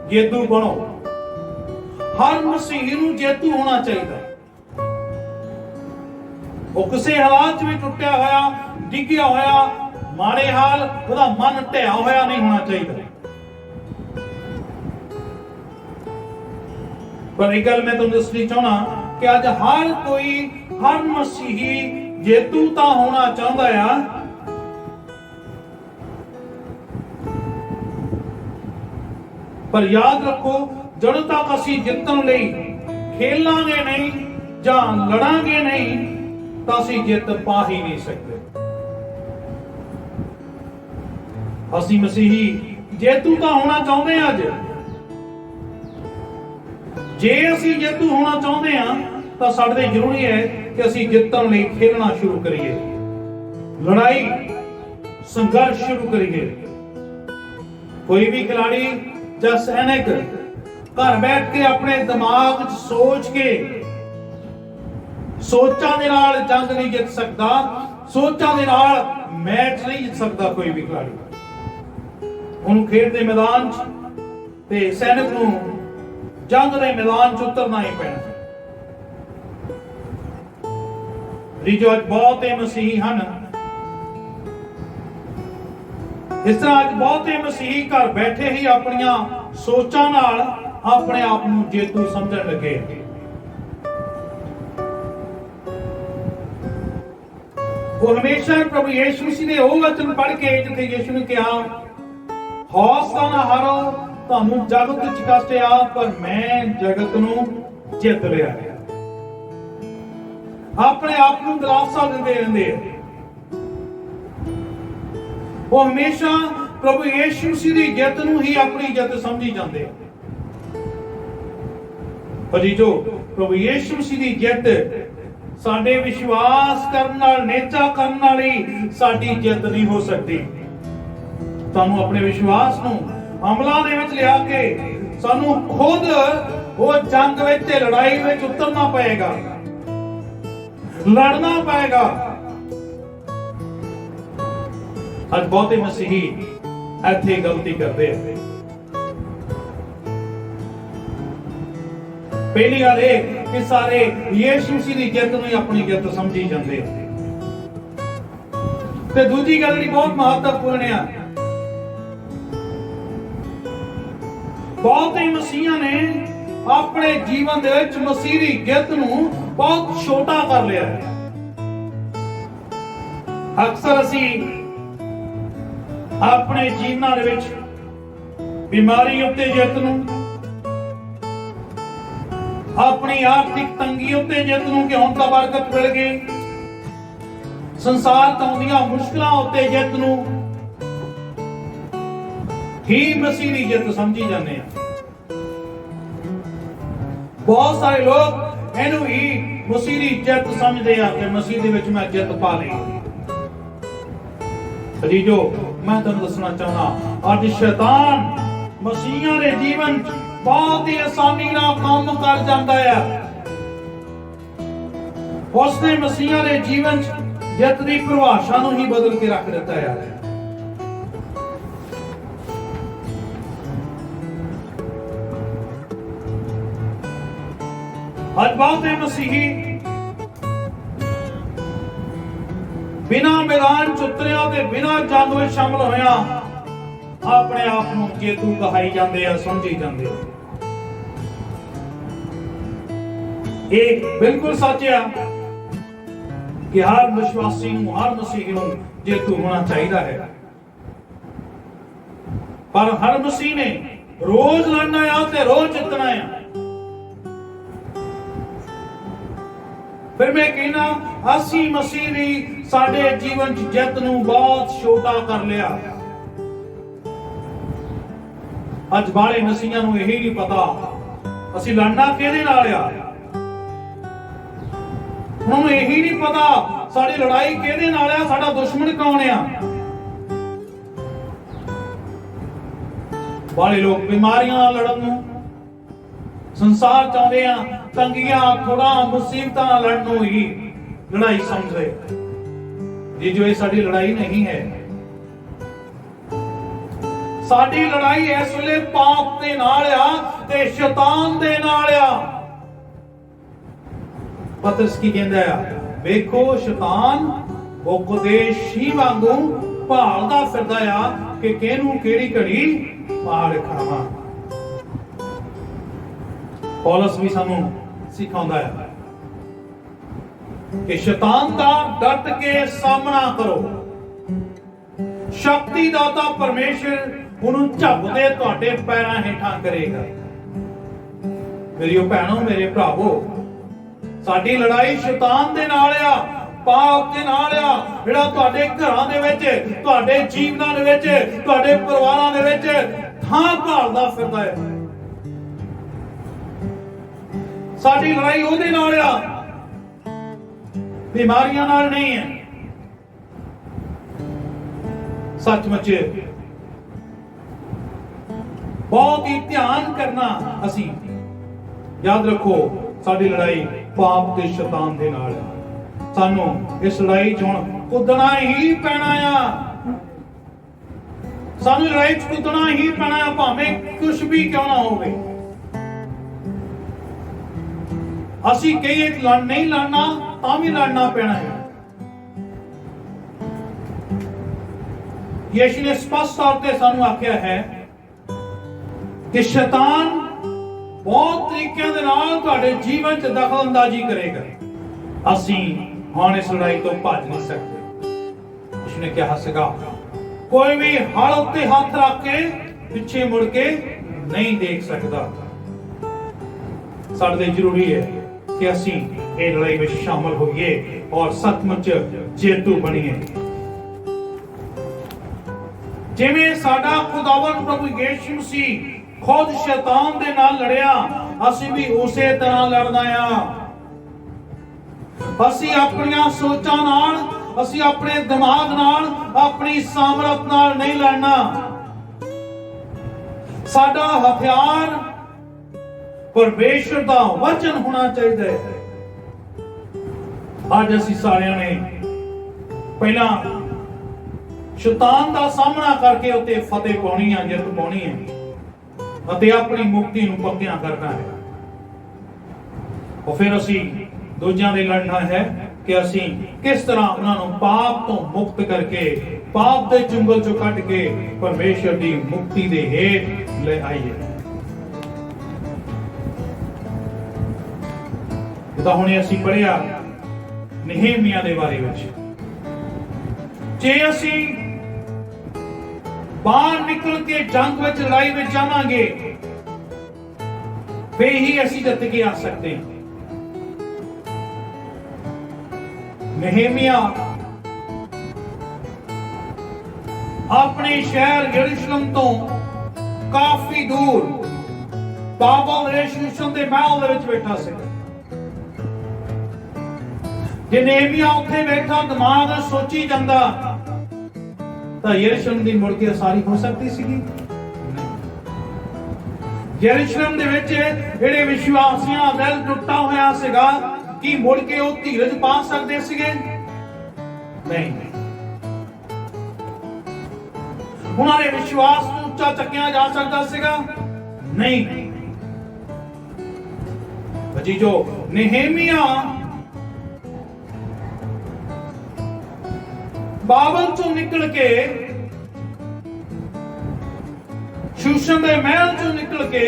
ਜੇਤੂ ਬਣੋ। ਹਰ ਮਸੀਹ ਨੂੰ ਜੇਤੂ ਹੋਣਾ ਚਾਹੀਦਾ। ਉਹ ਕਿਸੇ ਹਾਲਾਤ ਵਿੱਚ ਟੁੱਟਿਆ ਹੋਇਆ, ਡਿੱਗਿਆ ਹੋਇਆ, ਮਾੜੇ ਹਾਲ, ਉਹਦਾ ਮਨ ਢਿਆ ਹੋਇਆ ਨਹੀਂ ਹੋਣਾ ਚਾਹੀਦਾ। ਪਰ ਇਹ ਗੱਲ ਮੈਂ ਤੁਹਾਨੂੰ ਦੱਸਣੀ ਚਾਹਣਾ ਕਿ ਅੱਜ ਹਰ ਕੋਈ, ਹਰ ਮਸੀਹੀ ਜੇਤੂ ਤਾਂ ਹੋਣਾ ਚਾਹੁੰਦਾ ਆ, ਪਰ ਯਾਦ ਰੱਖੋ ਜਦੋਂ ਤੱਕ ਅਸੀਂ ਜਿੱਤਣ ਲਈ ਖੇਲਾਂਗੇ ਨਹੀਂ ਜਾਂ ਲੜਾਂਗੇ ਨਹੀਂ ਤਾਂ ਅਸੀਂ ਜਿੱਤ ਪਾ ਹੀ ਨਹੀਂ ਸਕਦੇ। ਅਸੀਂ ਮਸੀਹੀ ਜੇਤੂ ਤਾਂ ਹੋਣਾ ਚਾਹੁੰਦੇ ਹਾਂ। ਅੱਜ ਜੇ ਅਸੀਂ ਜੇਤੂ ਹੋਣਾ ਚਾਹੁੰਦੇ ਹਾਂ ਤਾਂ ਸਾਡੇ ਲਈ ਜ਼ਰੂਰੀ ਹੈ ਕਿ ਅਸੀਂ ਜਿੱਤਣ ਲਈ ਖੇਲਣਾ ਸ਼ੁਰੂ ਕਰੀਏ, ਲੜਾਈ ਸੰਘਰਸ਼ ਸ਼ੁਰੂ ਕਰੀਏ। ਕੋਈ ਵੀ ਖਿਡਾਰੀ ਜਾਂ ਸੈਨਿਕ ਘਰ ਬੈਠ ਕੇ ਆਪਣੇ ਦਿਮਾਗ 'ਚ ਸੋਚ ਕੇ, ਸੋਚਾਂ ਦੇ ਨਾਲ ਜੰਗ ਨਹੀਂ ਜਿੱਤ ਸਕਦਾ, ਸੋਚਾਂ ਦੇ ਨਾਲ ਮੈਚ ਨਹੀਂ ਜਿੱਤ ਸਕਦਾ ਕੋਈ ਵੀ ਖਿਡਾਰੀ। ਉਹਨੂੰ ਖੇਡ ਦੇ ਮੈਦਾਨ 'ਚ ਤੇ ਸੈਨਿਕ ਨੂੰ ਜੰਗ ਦੇ ਮੈਦਾਨ 'ਚ ਉਤਰਨਾ ਹੀ ਪੈਣਾ। ਜੋ ਅੱਜ ਬਹੁਤੇ ਮਸੀਹੀ ਹਨ, ਇਸ ਤਰ੍ਹਾਂ ਅੱਜ ਬਹੁਤੇ ਮਸੀਹੀ ਘਰ ਬੈਠੇ ਹੀ ਆਪਣੀਆਂ ਸੋਚਾਂ ਨਾਲ ਆਪਣੇ ਆਪ ਨੂੰ ਜੇਤੂ ਸਮਝਣ ਲੱਗੇ। ਉਹ ਹਮੇਸ਼ਾ ਪ੍ਰਭੂ ਯਿਸੂ ਮਸੀਹ ਦੇ ਉਹ ਵਚਨ ਪੜ੍ਹ ਕੇ ਜਿੱਥੇ ਯਿਸੂ ਨੇ ਕਿਹਾ, ਹੌਸਲਾ ਨਾ ਹਾਰੋ, ਤੁਹਾਨੂੰ ਜਗਤ ਵਿੱਚ ਕਸ਼ਟ ਆ ਪਰ ਮੈਂ ਜਗਤ ਨੂੰ ਜਿੱਤ ਲਿਆ ਹੈ। ਆਪਣੇ ਆਪ ਨੂੰ ਦਿਲਾਸਾ ਦਿੰਦੇ ਰਹਿੰਦੇ ਆ। ਉਹ ਹਮੇਸ਼ਾ ਪ੍ਰਭੂ ਯਿਸੂ ਮਸੀਹ ਦੀ ਜਿੱਤ ਨੂੰ ਹੀ ਆਪਣੀ ਜਿੱਤ ਸਮਝੀ ਜਾਂਦੇ ਆ। ਪਰ ਜੋ ਪ੍ਰਭੂ ਯਿਸੂ ਮਸੀਹ ਦੀ ਜਿੱਤ ਸਾਡੇ ਵਿਸ਼ਵਾਸ ਕਰਨ ਨਾਲ, ਨੇਚਾ ਕਰਨ ਨਾਲ ਹੀ ਸਾਡੀ ਜਿੱਤ ਨਹੀਂ ਹੋ ਸਕਦੀ। ਸਾਨੂੰ ਆਪਣੇ ਵਿਸ਼ਵਾਸ ਨੂੰ ਅਮਲਾਂ ਦੇ ਵਿੱਚ ਲਿਆ ਕੇ ਸਾਨੂੰ ਖੁਦ ਉਹ ਜੰਗ ਵਿੱਚ ਤੇ ਲੜਾਈ ਵਿੱਚ ਉਤਰਨਾ ਪਏਗਾ, ਲੜਨਾ ਪਏਗਾ। ਅੱਜ ਬਹੁਤੇ ਮਸੀਹੀ ਇੱਥੇ ਗਲਤੀ ਕਰਦੇ ਆ। ਪਹਿਲੀ ਗੱਲ ਇਹ ਕਿ ਸਾਰੇ ਯਿਸੂ ਮਸੀਹ ਦੀ ਜਿੱਤ ਨੂੰ ਹੀ ਆਪਣੀ ਜਿੱਤ ਸਮਝੀ ਜਾਂਦੇ ਆ। ਤੇ ਦੂਜੀ ਗੱਲ ਜਿਹੜੀ ਬਹੁਤ ਮਹੱਤਵਪੂਰਨ ਆ, ਬਹੁਤੇ ਮਸੀਹਾਂ ਨੇ ਆਪਣੇ ਜੀਵਨ ਦੇ ਵਿੱਚ ਮਸੀਹ ਦੀ ਜਿੱਤ ਨੂੰ ਬਹੁਤ ਛੋਟਾ ਕਰ ਲਿਆ ਹੈ। ਅਕਸਰ ਅਸੀਂ ਆਪਣੇ ਜੀਵਨਾਂ ਦੇ ਵਿੱਚ ਬਿਮਾਰੀ ਉੱਤੇ ਜਿੱਤ ਨੂੰ, ਆਪਣੀ ਆਰਥਿਕ ਤੰਗੀ ਉੱਤੇ ਜਿੱਤ ਨੂੰ ਕਿ ਹੁਣ ਤਾਂ ਬਰਕਤ ਮਿਲ ਗਈ, ਸੰਸਾਰ ਤੋਂ ਆਉਂਦੀਆਂ ਮੁਸ਼ਕਲਾਂ ਉੱਤੇ ਜਿੱਤ ਨੂੰ ਹੀ ਮਸੀਹ ਦੀ ਜਿੱਤ ਸਮਝੀ ਜਾਂਦੇ ਆ। ਬਹੁਤ ਸਾਰੇ ਲੋਕ ਇਹਨੂੰ ਹੀ ਮਸੀਹ ਦੀ ਜਿੱਤ ਸਮਝਦੇ ਆ ਕਿ ਮਸੀਹ ਦੇ ਵਿੱਚ ਮੈਂ ਜਿੱਤ ਪਾ ਲਈ। ਅਜੀਜੋ, ਮੈਂ ਤੁਹਾਨੂੰ ਦੱਸਣਾ ਚਾਹੁੰਦਾ, ਅੱਜ ਸ਼ੈਤਾਨ ਮਸੀਹਾਂ ਦੇ ਜੀਵਨ 'ਚ ਬਹੁਤ ਹੀ ਆਸਾਨੀ ਨਾਲ ਕੰਮ ਕਰ ਜਾਂਦਾ ਆ। ਉਸਨੇ ਮਸੀਹਾਂ ਦੇ ਜੀਵਨ 'ਚ ਜਿੱਤ ਦੀ ਪਰਿਭਾਸ਼ਾ ਨੂੰ ਹੀ ਬਦਲ ਕੇ ਰੱਖ ਦਿੱਤਾ ਹੈ। ਅੱਜ ਬਹੁਤੇ ਮਸੀਹੀ ਬਿਨਾਂ ਮੈਦਾਨ 'ਚ ਉਤਰਿਆ ਤੇ ਬਿਨਾਂ ਜੰਗ ਵਿੱਚ ਸ਼ਾਮਲ ਹੋਇਆ ਆਪਣੇ ਆਪ ਨੂੰ ਜੇਤੂ ਕਹਾਈ ਜਾਂਦੇ ਆ, ਸਮਝੀ ਜਾਂਦੇ ਆ। ਇਹ ਬਿਲਕੁਲ ਸੱਚ ਆ ਕਿ ਹਰ ਵਿਸ਼ਵਾਸੀ ਨੂੰ, ਹਰ ਮਸੀਹੀ ਨੂੰ ਜੇਤੂ ਹੋਣਾ ਚਾਹੀਦਾ ਹੈ, ਪਰ ਹਰ ਮਸੀਹ ਨੇ ਰੋਜ਼ ਲੜਨਾ ਆ ਤੇ ਰੋਜ਼ ਜਿੱਤਣਾ ਆ। ਫਿਰ ਮੈਂ ਕਹਿਣਾ ਅਸੀਂ ਮਸੀਹ ਨੇ ਸਾਡੇ ਜੀਵਨ ਚ ਜਿੱਤ ਨੂੰ ਬਹੁਤ ਛੋਟਾ ਕਰ ਲਿਆ। ਅੱਜ ਬਾਰੇ ਮਸੀਹਾਂ ਨੂੰ ਇਹੀ ਨਹੀਂ ਪਤਾ ਅਸੀਂ ਲੜਨਾ ਕਿਹਦੇ ਨਾਲ ਆ। ਹੁਣ ਇਹੀ ਨਹੀਂ ਪਤਾ ਸਾਡੀ ਲੜਾਈ ਕਿਹਦੇ ਨਾਲ ਆ, ਸਾਡਾ ਦੁਸ਼ਮਣ ਕੌਣ ਆ। ਬਾਰੇ ਲੋਕ ਬਿਮਾਰੀਆਂ ਨਾਲ ਲੜਨ ਨੂੰ, ਸੰਸਾਰ ਚਾਹੁੰਦੇ ਆ ਤੰਗੀਆਂ, ਥੋੜਾ ਮੁਸੀਬਤਾਂ ਨਾਲ ਲੜਨ ਨੂੰ ਹੀ ਲੜਾਈ ਸਮਝਦੇ ਜੀ, ਜੋ ਇਹ ਸਾਡੀ ਲੜਾਈ ਨਹੀਂ ਹੈ। ਸਾਡੀ ਲੜਾਈ ਇਸ ਵੇਲੇ ਪਾਪ ਦੇ ਨਾਲ ਆ ਤੇ ਸ਼ੈਤਾਨ ਦੇ ਨਾਲ ਆ। ਪਤਰਸ ਕੀ ਕਹਿੰਦਾ ਆ, ਵੇਖੋ ਸ਼ੈਤਾਨ ਉਪਦੇਸ਼ੀ ਵਾਂਗੂ ਭਾਲਦਾ ਫਿਰਦਾ ਆ ਕਿ ਕਿਹਨੂੰ ਕਿਹੜੀ ਘੜੀ ਮਾਰ ਖਾਵਾਂ। ਪੌਲਸ ਵੀ ਸਾਨੂੰ ਸਿਖਾਉਂਦਾ ਹੈ ਕਿ ਸ਼ੈਤਾਨ ਦਾ ਡਟ ਕੇ ਸਾਹਮਣਾ ਕਰੋ। ਸ਼ਕਤੀ ਦਾਤਾ ਪਰਮੇਸ਼ਰ ਉਹਨੂੰ ਝੱਬਦੇ ਤੁਹਾਡੇ ਪੈਰਾਂ ਹੇਠਾਂ ਕਰੇਗਾ। ਮੇਰੀਓ ਭੈਣੋ, ਮੇਰੇ ਭਰਾਵੋ, ਸਾਡੀ ਲੜਾਈ ਸ਼ੈਤਾਨ ਦੇ ਨਾਲ ਆ, ਪਾਪ ਦੇ ਨਾਲ ਆ, ਜਿਹੜਾ ਤੁਹਾਡੇ ਘਰਾਂ ਦੇ ਵਿੱਚ, ਤੁਹਾਡੇ ਜੀਵਨਾਂ ਦੇ ਵਿੱਚ, ਤੁਹਾਡੇ ਪਰਿਵਾਰਾਂ ਦੇ ਵਿੱਚ ਥਾਂ ਭਾਲਦਾ ਫਿਰਦਾ ਹੈ। ਸਾਡੀ ਲੜਾਈ ਉਹਦੇ ਨਾਲ ਆ, ਬਿਮਾਰੀਆਂ ਨਾਲ ਨਹੀਂ ਹੈ। ਸੱਚਮੁੱਚ ਬਹੁਤ ਹੀ ਧਿਆਨ ਕਰਨਾ। ਅਸੀਂ ਯਾਦ ਰੱਖੋ ਸਾਡੀ ਲੜਾਈ ਪਾਪ ਤੇ ਸ਼ੈਤਾਨ ਦੇ ਨਾਲ ਹੈ। ਸਾਨੂੰ ਇਸ ਲੜਾਈ 'ਚ ਹੁਣ ਕੁੱਦਣਾ ਹੀ ਪੈਣਾ ਆ। ਸਾਨੂੰ ਲੜਾਈ 'ਚ ਕੁੱਦਣਾ ਹੀ ਪੈਣਾ ਆ, ਭਾਵੇਂ ਕੁਝ ਵੀ ਕਿਉਂ ਨਾ ਹੋਵੇ। ਅਸੀਂ ਕਹੀਏ ਨਹੀਂ ਲੜਨਾ ਤਾਂ ਵੀ ਲੜਨਾ ਪੈਣਾ ਹੈ। ਯਿਸੂ ਨੇ ਸਪਸ਼ਟ ਤੌਰ ਤੇ ਸਾਨੂੰ ਆਖਿਆ ਹੈ ਕਿ ਸ਼ੈਤਾਨ ਬਹੁਤ ਤਰੀਕਿਆਂ ਦੇ ਨਾਲ ਤੁਹਾਡੇ ਜੀਵਨ 'ਚ ਦਖਲ ਅੰਦਾਜ਼ੀ ਕਰੇਗਾ। ਅਸੀਂ ਹੁਣ ਇਸ ਲੜਾਈ ਤੋਂ ਭੱਜ ਨਹੀਂ ਸਕਦੇ। ਉਸਨੇ ਕਿਹਾ ਸੀਗਾ ਕੋਈ ਵੀ ਹਲ ਉੱਤੇ ਹੱਥ ਰੱਖ ਕੇ ਪਿੱਛੇ ਮੁੜ ਕੇ ਨਹੀਂ ਦੇਖ ਸਕਦਾ। ਸਾਡੇ ਲਈ ਜ਼ਰੂਰੀ ਹੈ ਕਿ ਅਸੀਂ ਇਹ ਲੜਾਈ ਵਿੱਚ ਸ਼ਾਮਲ ਹੋਈਏ ਔਰ ਸੱਚਮੁੱਚ ਜੇਤੂ ਬਣੀਏ। ਜਿਵੇਂ ਸਾਡਾ ਖੁਦਾਵੰਦ ਪ੍ਰਭੂ ਯਿਸੂ ਮਸੀਹ ਖੁਦ ਸ਼ੈਤਾਨ ਦੇ ਨਾਲ ਲੜਿਆ, ਅਸੀਂ ਵੀ ਉਸੇ ਤਰ੍ਹਾਂ ਲੜਨਾ ਆ। ਅਸੀਂ ਆਪਣੀਆਂ ਸੋਚਾਂ ਨਾਲ, ਅਸੀਂ ਆਪਣੇ ਦਿਮਾਗ ਨਾਲ, ਆਪਣੀ ਸਾਮਰਥ ਨਾਲ ਨਹੀਂ ਲੜਨਾ। ਸਾਡਾ ਹਥਿਆਰ ਪਰਮੇਸ਼ਰ ਦਾ ਵਚਨ ਹੋਣਾ ਚਾਹੀਦਾ ਹੈ। ਅੱਜ ਅਸੀਂ ਸਾਰਿਆਂ ਨੇ ਪਹਿਲਾਂ ਸ਼ੈਤਾਨ ਦਾ ਸਾਹਮਣਾ ਕਰਕੇ ਉੱਤੇ ਫਤਿਹ ਪਾਉਣੀ ਆ, ਜਿੱਤ ਪਾਉਣੀ ਹੈ ਅਤੇ ਆਪਣੀ ਮੁਕਤੀ ਨੂੰ ਪੱਕਿਆਂ ਕਰਨਾ ਹੈ। ਔਰ ਫਿਰ ਅਸੀਂ ਦੂਜਿਆਂ ਦੇ ਲੜਨਾ ਹੈ ਕਿ ਅਸੀਂ ਕਿਸ ਤਰ੍ਹਾਂ ਉਹਨਾਂ ਨੂੰ ਪਾਪ ਤੋਂ ਮੁਕਤ ਕਰਕੇ, ਪਾਪ ਦੇ ਚੁੰਗਲ ਚੋਂ ਕੱਢ ਕੇ ਪਰਮੇਸ਼ਰ ਦੀ ਮੁਕਤੀ ਦੇ ਹੇਠ ਲੈ ਆਈਏ। ਤਾਂ ਹੁਣੇ ਅਸੀਂ ਪੜ੍ਹਿਆ ਨਹੇਮੀਆ ਦੇ ਬਾਰੇ ਵਿੱਚ। ਜੇ ਅਸੀਂ ਬਾਹਰ ਨਿਕਲ ਕੇ ਜੰਗ ਵਿੱਚ, ਲੜਾਈ ਵਿੱਚ ਜਾਵਾਂਗੇ, ਫੇਰ ਹੀ ਅਸੀਂ ਜਿੱਤ ਕੇ ਆ ਸਕਦੇ ਹਾਂ। ਨਹੇਮੀਆ ਆਪਣੇ ਸ਼ਹਿਰ ਯਰੂਸ਼ਲਮ ਤੋਂ ਕਾਫੀ ਦੂਰ ਬਾਬਲ ਰੇਸ਼ੂਸ਼ਨ ਦੇ ਮਹਿਲ ਦੇ ਵਿੱਚ ਬੈਠਾ ਸੀ। ਜੇ ਨਹੇਮੀਆ ਉੱਥੇ ਬੈਠਾ ਦਿਮਾਗ ਸੋਚੀ ਜਾਂਦਾ ਤਾਂ ਯਰੂਸ਼ਲਮ ਦੀ ਮੁੜ ਕੇ ਉਸਾਰੀ ਹੋ ਸਕਦੀ ਸੀਗੀ? ਯਰੂਸ਼ਲਮ ਦੇ ਵਿੱਚ ਜਿਹੜੇ ਵਿਸ਼ਵਾਸੀਆਂ ਦਾ ਦਿਲ ਟੁੱਟਾ ਹੋਇਆ ਸੀਗਾ, ਕੀ ਮੁੜ ਕੇ ਉਹ ਧੀਰਜ ਪਾ ਸਕਦੇ ਸੀਗੇ? ਨਹੀਂ। ਉਹਨਾਂ ਦੇ ਵਿਸ਼ਵਾਸ ਨੂੰ ਉੱਚਾ ਚੱਕਿਆ ਜਾ ਸਕਦਾ ਸੀਗਾ? ਨਹੀਂ। ਜੀ ਜੋ ਨਹੇਮੀਆ ਬਾਬਲ ਚੋਂ ਨਿਕਲ ਕੇ, ਸ਼ੂਸ਼ਨ ਦੇ ਮਹਿਲ ਚੋਂ ਨਿਕਲ ਕੇ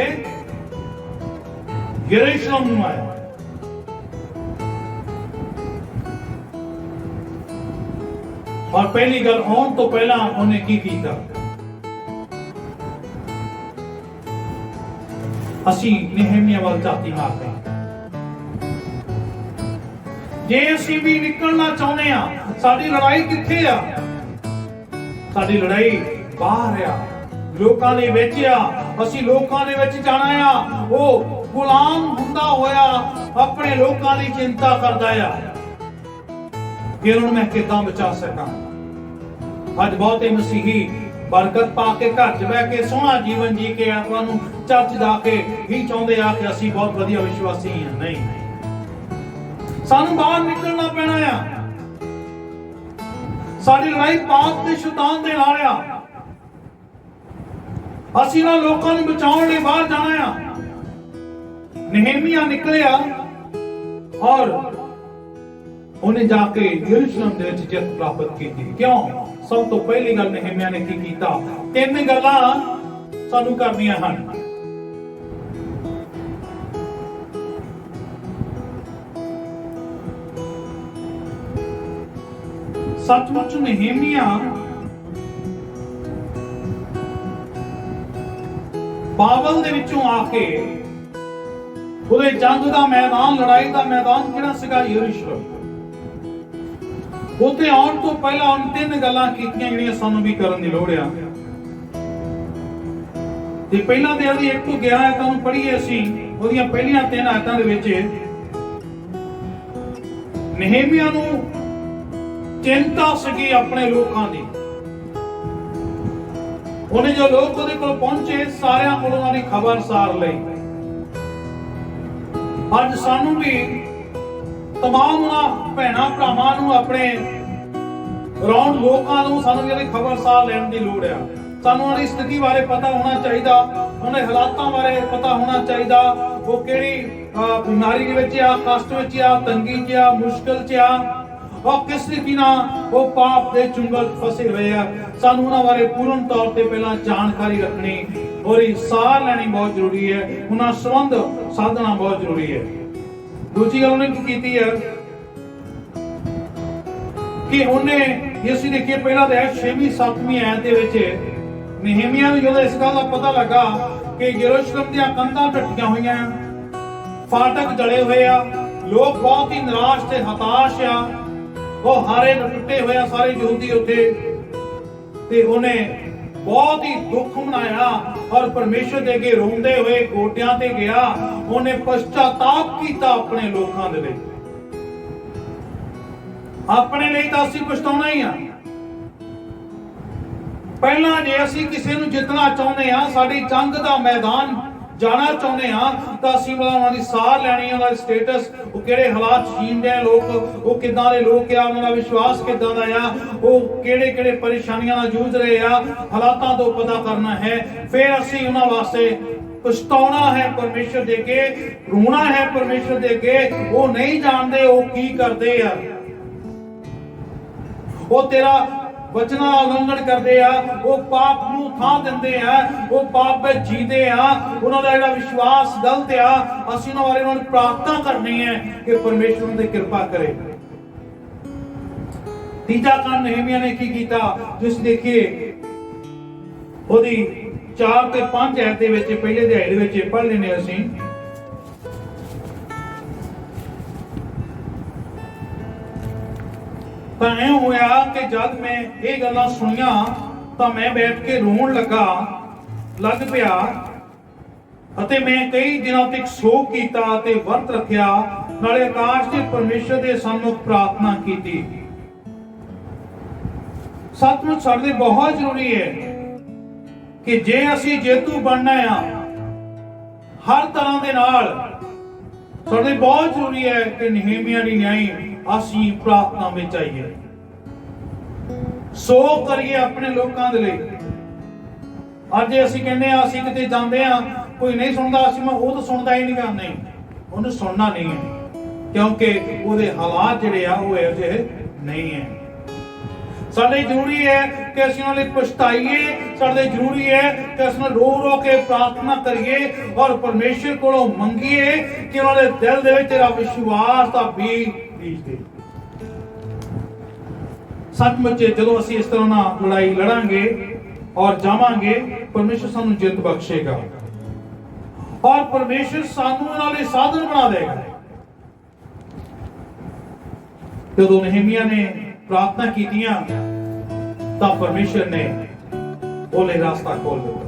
ਯਰੂਸ਼ਲਮ ਨੂੰ ਆਇਆ, और पहली गल आने तो पहला उन्हें की कीता, असी नेहमिया वाल झाती मारते हैं। जे असी भी निकलना चाहते हैं, साडी लड़ाई किथे आ? साडी लड़ाई बाहर आ, लोकां दे विच आ। असी लोकां दे विच जाना आ। वो गुलाम हुंदा होया अपने लोकां दी चिंता करदा आ कि उन्हें मैं किदां बचा सकां। अज बहुते मसीही बरकत पाके घर च बह के सोहना जीवन जी के आपनू चर्च जाके ही चाहते आ कि असी बहुत वधिया विश्वासी हैं। नहीं, सानू बाहर निकलना पैना आ। साडी लड़ाई पाप ते शैतान दे नाल आ। असी ना लोकां नू बचाउण लई बाहर जाना आ। नेहमिया निकलिया और उन्हें जाके यरूशलेम दे विच जित प्राप्त की। क्यों? सब तो पहली गल नेहमिया ने की कीता, तीन गल्लां सानू करनियां हन। सचमुच नेहमिया बाबल दे विचों आके ਉਹਦੇ ਜੰਗ ਦਾ ਮੈਦਾਨ, ਲੜਾਈ ਦਾ ਮੈਦਾਨ ਕਿਹੜਾ ਸੀਗਾ? ਯਰੂਸ਼ਲਮ। ਉੱਥੇ ਆਉਣ ਤੋਂ ਪਹਿਲਾਂ ਉਹਨ ਤਿੰਨ ਗੱਲਾਂ ਕੀਤੀਆਂ ਜਿਹੜੀਆਂ ਸਾਨੂੰ ਵੀ ਕਰਨ ਦੀ ਲੋੜ ਆ। ਤੇ ਪਹਿਲਾਂ ਤੇ ਉਹਦੀ 1 ਤੋਂ 11 ਆਇਤਾਂ ਨੂੰ ਪੜ੍ਹੀਏ ਅਸੀਂ। ਉਹਦੀਆਂ ਪਹਿਲੀਆਂ 3 ਆਇਤਾਂ ਦੇ ਵਿੱਚ ਨehemia ਨੂੰ ਚਿੰਤਾ ਸੀਗੀ ਆਪਣੇ ਲੋਕਾਂ ਦੀ। ਉਹਨੇ ਜੋ ਲੋਕ ਉਹਦੇ ਕੋਲ ਪਹੁੰਚੇ, ਸਾਰਿਆਂ ਕੋਲੋਂ ਉਹਨਾਂ ਦੀ ਖਬਰਸਾਰ ਲਈ। ਅੱਜ ਸਾਨੂੰ ਵੀ तमाम भैणा भरावां अपने राउंड लोकां नूं सानूं जिहड़ी खबरसार लैण दी लोड़ आ। सानूं उन्हां दी स्थिति बारे पता होना चाहिए, उन्हां हालातां बारे पता होना चाहिए। वो किहड़ी बीमारी दे विच आ, कष्ट विच आ, तंगी च आ, मुश्किल च आ, और किस तरीके नाल वो पाप दे चुंगल फसे हुए आ। सानूं उन्हां बारे पूर्ण तौर ते पहलां जानकारी रखनी और सार लैनी बहुत जरूरी है। उन्हां संबंध साधना बहुत जरूरी है। दूसरी गल उन्हें की कीती है कि उन्हें ये देखिए पहला तो 6वीं 7वीं आयत दे विच नेहमिया नूं जदों इस गल दा पता लगा कि यरूशलेम दी कंधां टट्टियां होईयां, फाटक जले हुए आ, लोग बहुत ही निराश ते हताश आ, वो हारे टुटे हुए आ सारे यहूदी उत्थे, ते उन्हें बहुत ही दुख मनाया और परमेश्वर दे अगे रोंदे हुए गोटियां ते गया। उन्हें पश्चाताप किया अपने लोकां दे लई। अपने लिए तो असीं पछताउणा ही आ। पहला जे असीं किसी नूं जितना चाहुंदे आ, साडी जंग दा मैदान जाना चाहुंदे आ, तां असीं उन्हां दी सार लैणी, उन्हां दा स्टेटस, वो किहड़े हालात जींदे आ लोक, वो किदां दे लोक आ, उन्हां दा विश्वास किदां दा आ, वो किहड़े परेशानियां नाल जूझ रहे आ, हालातां तो पता करना है। फिर असीं उन्हां वास्ते पछताउणा है परमेश्वर दे अगे, रोना है परमेश्वर दे अगे। वो नहीं जानदे वो की करदे आ, वो तेरा वचना उल्लंघन करते आ, वो पाप नूं थां दिंदे आ, वो पाप विच जींदे आ, उन्हां दा जिहड़ा विश्वास गलत आ। असीं उन्हां बारे उन्हां नूं प्रार्थना करनी है कि परमेश्वर उन्हां ते कृपा करे। तीजा काम नेहमिया ने की कीता, जिस देखिए ओदी 4 ते 5 आयत दे विच पहले अध्याय दे विच पढ़ लेने असीं। ਤਾਂ ਐ ਹੋਇਆ ਕਿ ਜਦ ਮੈਂ ਇਹ ਗੱਲਾਂ ਸੁਣੀਆਂ ਤਾਂ ਮੈਂ ਬੈਠ ਕੇ ਰੋਣ ਲੱਗ ਪਿਆ ਅਤੇ ਮੈਂ ਕਈ ਦਿਨਾਂ ਤੱਕ ਸੋਗ ਕੀਤਾ ਅਤੇ ਵਰਤ ਰੱਖਿਆ, ਨਾਲੇ ਆਕਾਸ਼ ਦੇ ਪਰਮੇਸ਼ਰ ਦੇ ਸਾਹਮਣੇ ਪ੍ਰਾਰਥਨਾ ਕੀਤੀ। ਸੱਚਮੁੱਚ ਸਾਡੇ ਲਈ ਬਹੁਤ ਜ਼ਰੂਰੀ ਹੈ ਕਿ ਜੇ ਅਸੀਂ ਜੇਤੂ ਬਣਨਾ ਆ ਹਰ ਤਰ੍ਹਾਂ ਦੇ ਨਾਲ, ਸਾਡੇ ਲਈ ਬਹੁਤ ਜ਼ਰੂਰੀ ਹੈ ਕਿ ਨehemia ਦੀ ਨਿਆਈ ਅਸੀਂ ਪ੍ਰਾਰਥਨਾ ਵਿੱਚ ਆਈਏ, ਸੋ ਕਰੀਏ ਆਪਣੇ ਲੋਕਾਂ ਦੇ ਲਈ। ਅੱਜ ਅਸੀਂ ਕਹਿੰਦੇ ਆ ਅਸੀਂ ਕਿਤੇ ਜਾਂਦੇ ਆ ਕੋਈ ਨਹੀਂ ਸੁਣਦਾ, ਅਸੀਂ ਉਹ ਤਾਂ ਸੁਣਦਾ ਹੀ ਨਹੀਂਗਾ। ਨਹੀਂ, ਉਹਨੂੰ ਸੁਣਨਾ ਨਹੀਂ ਹੈ ਕਿਉਂਕਿ ਉਹਦੇ ਹਾਲਾਤ ਜਿਹੜੇ ਆ ਉਹ ਇਹੋ ਜਿਹੇ ਨਹੀਂ ਹੈ। ਸਾਡੇ ਜ਼ਰੂਰੀ ਹੈ ਕਿ ਅਸੀਂ ਉਹਨਾਂ ਲਈ ਪਛਤਾਈਏ, ਸਾਡੇ ਜ਼ਰੂਰੀ ਹੈ ਕਿ ਅਸੀਂ ਰੋ ਕੇ ਪ੍ਰਾਰਥਨਾ ਕਰੀਏ ਔਰ ਪਰਮੇਸ਼ਰ ਕੋਲੋਂ ਮੰਗੀਏ ਕਿ ਉਹਨਾਂ ਦੇ ਦਿਲ ਦੇ ਵਿੱਚ ਤੇਰਾ ਵਿਸ਼ਵਾਸ ਦਾ ਬੀਜ ਦੇ। सचमुच जो असी इस तरह ना लड़ाई लड़ांगे और जावांगे, परमेश्वर सानू जित बख्शेगा और परमेश्वर सानू नाले साधन बना देगा। जो नहमिया ने प्रार्थना की तब परमेश्वर ने ओले रास्ता खोल दिया।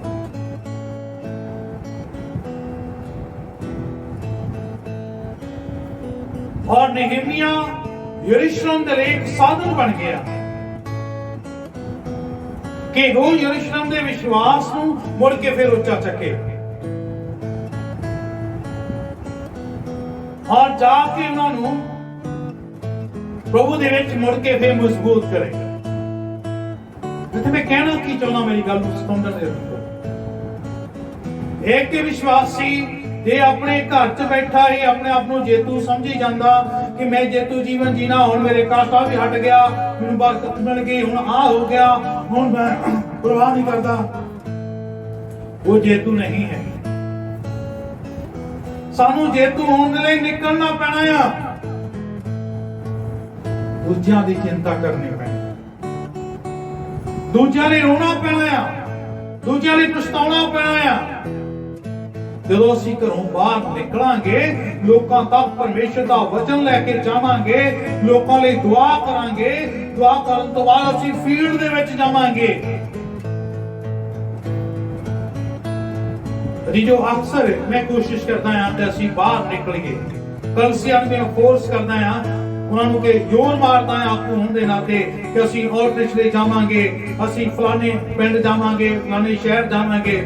और नहमिया यरूशलेम दे एक साधन बन गया कि वो यरूशलेम दे विश्वास नूं मुड़ के फिर उच्चा चके और जाके उन्होंने प्रभु दे विच मुड़ के फिर मजबूत करे। मैं कहना की चाहना, मेरी गल समझण दे एक के विश्वासी जे अपने घर च बैठा ही अपने आप को जेतू समझी जाता कि मैं जेतू जीवन जीना, हुण मेरे काटा भी हट गया, मैनूं बरकत मिल गई, हुण आ हो गया, हुण मैं परवाह नहीं करता, वो जेतू नहीं है। सानू जेतू होने लई निकलना पैना आ, दूजियां दी चिंता करनी पैनी, दूजियां लई रोना पैना आ, दूजियां लई पछताउणा पैना आ। ਜਦੋਂ ਅਸੀਂ ਘਰੋਂ ਬਾਹਰ ਨਿਕਲਾਂਗੇ, ਲੋਕਾਂ ਤੱਕ ਪਰਮੇਸ਼ਰ ਦਾ ਵਚਨ ਲੈ ਕੇ ਜਾਵਾਂਗੇ, ਲੋਕਾਂ ਲਈ ਦੁਆ ਕਰਾਂਗੇ, ਦੁਆ ਕਰਨ ਤੋਂ ਬਾਅਦ ਅਸੀਂ ਫੀਲਡ ਦੇ ਵਿੱਚ ਜਾਵਾਂਗੇ। जो अक्सर मैं कोशिश करता हां कि ਅਸੀਂ ਬਾਹਰ ਨਿਕਲੀਏ, ਕਲਸੀਆਂ ਨੂੰ ਮੈਂ ਫੋਰਸ ਕਰਦਾ ਹਾਂ, ਉਹਨਾਂ ਨੂੰ ਕਿ ਜ਼ੋਰ ਮਾਰਦਾ ਹਾਂ ਆਪੂ ਹੋਣ ਦੇ ਨਾਤੇ ਕਿ ਅਸੀਂ ਆਊਟਰੀਚ ਲਈ ਜਾਵਾਂਗੇ, ਅਸੀਂ ਫਲਾਣੇ ਪਿੰਡ ਜਾਵਾਂਗੇ, ਫਲਾਣੇ ਸ਼ਹਿਰ ਜਾਵਾਂਗੇ।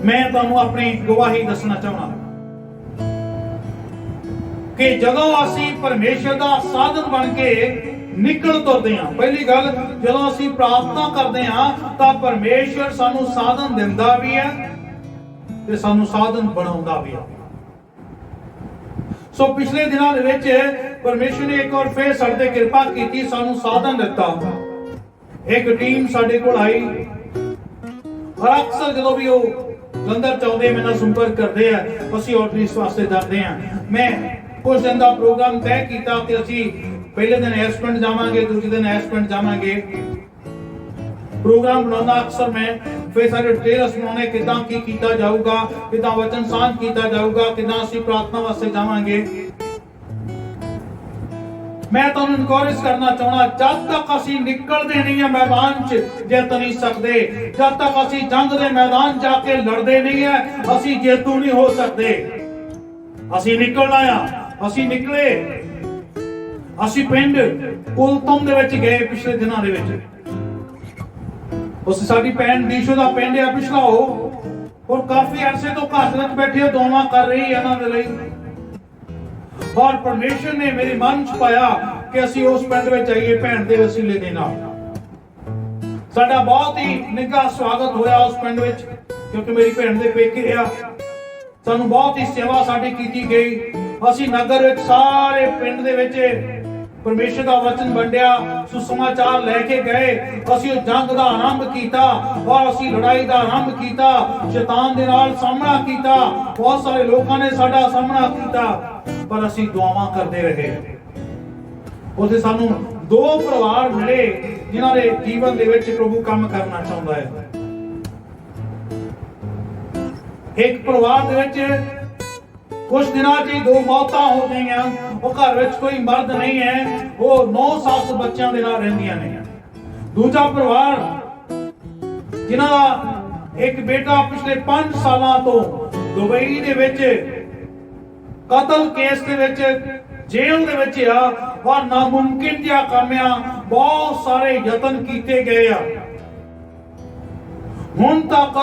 मैं तुहानू अपनी गवाही दसना चाहना कि जदों असी परमेश्वर का साधन बन के निकल तुरदे हां, पहली गल जदों असी प्रार्थना करते हां तां परमेश्वर सानू साधन दिंदा भी है ते सानू साधन बनाउंदा भी है। सो पिछले दिनों दे विच परमेश्वर ने एक और फिर साडे ते किरपा कीती, सानू साधन दिता। एक टीम साडे कोल आई और अक्सर जदों भी वो लंदर चाहते मेरे नाल संपर्क करते हैं, असीं आउटरीच वास्ते जाते हैं। मैं कुछ दिन का प्रोग्राम तय किया कि असीं पहले दिन इस पिंड जावांगे, दूसरे दिन इस पिंड जावांगे। प्रोग्राम बनाना अक्सर मैं फिर सारे डिटेल्स बनाने किदां की कीता जाऊगा, किदां वचन सांझ कीता जाऊगा, किदां असीं प्रार्थना वास्ते जावांगे। मैं तुहानू इनकरेज करना चाहना, जब तक असीं निकलदे नहीं है मैदान च जित नहीं सकते, जब तक असीं जंग दे मैदान जाके लड़दे नहीं है असीं जेतू नहीं हो सकते। असीं निकलना आ, असीं निकले, असीं पिंड कुलतम दे विच गए पिछले दिनां दे विच। उस साडी भैन दीशो दा पिंड आ पिछला हो, और काफी अरसे तो घर विच बैठे दुआवां कर रही है इन्हां दे लई, और परमेश्वर ने मेरे मन च पाया कि असी उस पिंड में जाइए भैन दे वसीले दे नाल। साडा बहुत ही निघा स्वागत होया उस पिंड विच, क्योंकि मेरी भैन दे पेके आ, सानू बहुत ही सेवा साडी कीती गई। असी नगर विच सारे पिंड दे विच परमेश्वर दा वचन वंडिया, सुसमाचार लेके गए, असी जंग दा आरंभ कीता और असी लड़ाई दा आरंभ कीता, शैतान दे नाल सामना कीता। बहुत सारे लोकां ने साडा सामना कीता, पर असी दुआवां करते रहे। उसे सानू दो परिवार मिले जिन्हां दे जीवन दे विच प्रभु काम करना चाहुंदा है। एक परिवार दे विच कुछ दिनों च दो मौतां हो गईयां, वो घर विच कोई मर्द नहीं है, वो 9 सास बच्चों के नाल रहिंदियां ने। दूजा परिवार जिन्हां दा एक बेटा पिछले 5 सालां तो दुबई दे विच कतल केस दे विच जेल दे विच आ, और नामुमकिन जिहा काम आ, बहुत सारे यतन कीते गए आ। हुण तक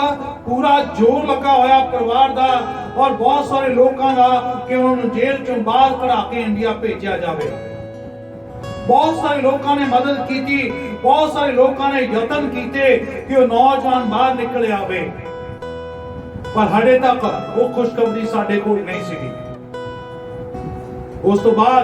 पूरा जोर लगा होया परिवार दा और बहुत सारे लोगों का कि उन्होंने जेल चों बाहर कढ़ा के इंडिया भेजा जाए। बहुत सारे लोगों ने मदद की थी, बहुत सारे लोगों ने यतन किए कि वो नौजवान बाहर निकल आवे, पर हजे तक वो खुशखबरी साडे कोल नहीं सी। उस तो बाद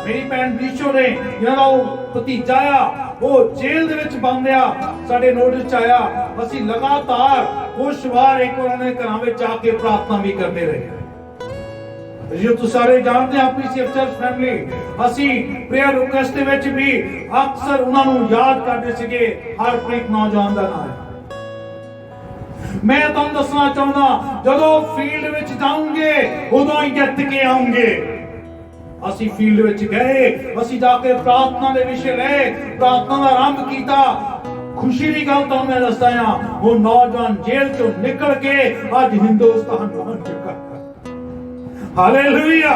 मेरी भैन दीशो ने जिन्हां दा भतीजा आ वो जेल दे विच बंद आ, साडे नोटिस च आया। असीं लगातार कुछ वार एक उन्होंने घरां विच आके प्रार्थना भी करते रहे। जो तुम सारे जानते हैं अपनी सेफ चर्च फैमिली, असी प्रेयर रिक्वेस्ट दे विच भी अक्सर उन्हां नूं याद करदे सीगे। हरप्रीत नौजवान दा नाम है। मैं तुहानूं दसना चाहुंदा, जदों फील्ड विच जाओगे उदों ही जित के आओगे। असी फील्ड विच गए, असी जाके प्रार्थना दे विषय ले प्रार्थना दा आरंभ कीता। खुशी की गल तुहानूं मैं दसदा हां, वो नौजवान जेल चों निकल के अज हिंदुस्तान पहुंच चुका। हालेलुया,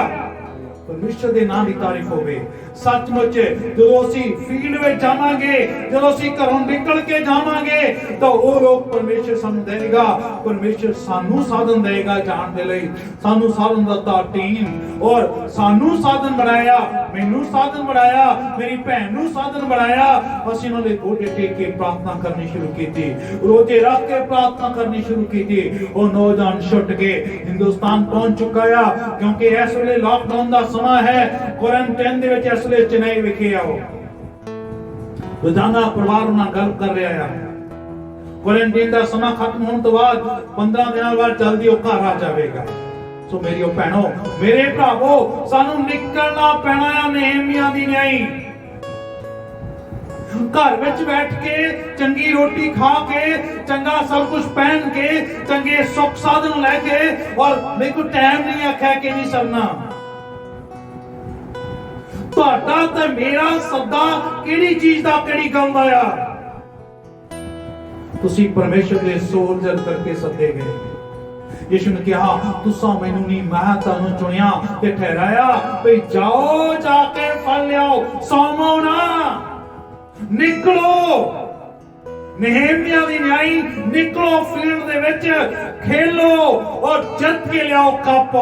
परमेश्वर दे नाम की तारीफ होवे। सचमुच जदों असी फील्ड में जावांगे, जदों असी घरों निकल के जावांगे तो वो लोग परमेश्वर सानू देगा। परमेश्वर सानू साधन देगा जान दे लई। सानू साधन दता टीम और सानू साधन बनाया, मैनू साधन बनाया, मेरी भैन नू साधन बनाया। असी उन्हां दे गोडे टेक के प्रार्थना करनी शुरू की, रोजे रख के प्रार्थना करनी शुरू की। वो नौजवान छुट के हिंदुस्तान पहुंच चुका है, क्योंकि इस वेले लॉकडाउन का समय है। क्वारंटाइन दे विच इसलिए चेन्नई विखे आओ, रोजाना परिवार नाल गल कर रहा है। क्वारंटाइन का समय खत्म होने तो बाद 15 दिन बाद जल्दी वो घर आ जाएगा। सो मेरी भैनों, मेरे भरावो, सानू निकलना पैना है नेहमिया दी न्याई। घर विच बैठ के चंगी रोटी खा के, चंगा सब कुछ पहन के, चंगे सुख साधन लैके, और मेरे को टाइम नहीं आख्या कि नहीं सरना। तुहाडा ते मेरा सदा किहड़ी चीज दा, किहड़ी गल दा आ? तुसी परमेश्वर दे सोल्जर करके सदे गए। यीशु ने कहा, तुसा मैनू नहीं, मैं तुहानू चुनिया ते ठहराया भई जाओ, जाके फल लियाओ, सौमो ना, निकलो। नेहमिया दी न्याई, निकलो फील्ड दे विच, खेलो और जित के लियाओ कप।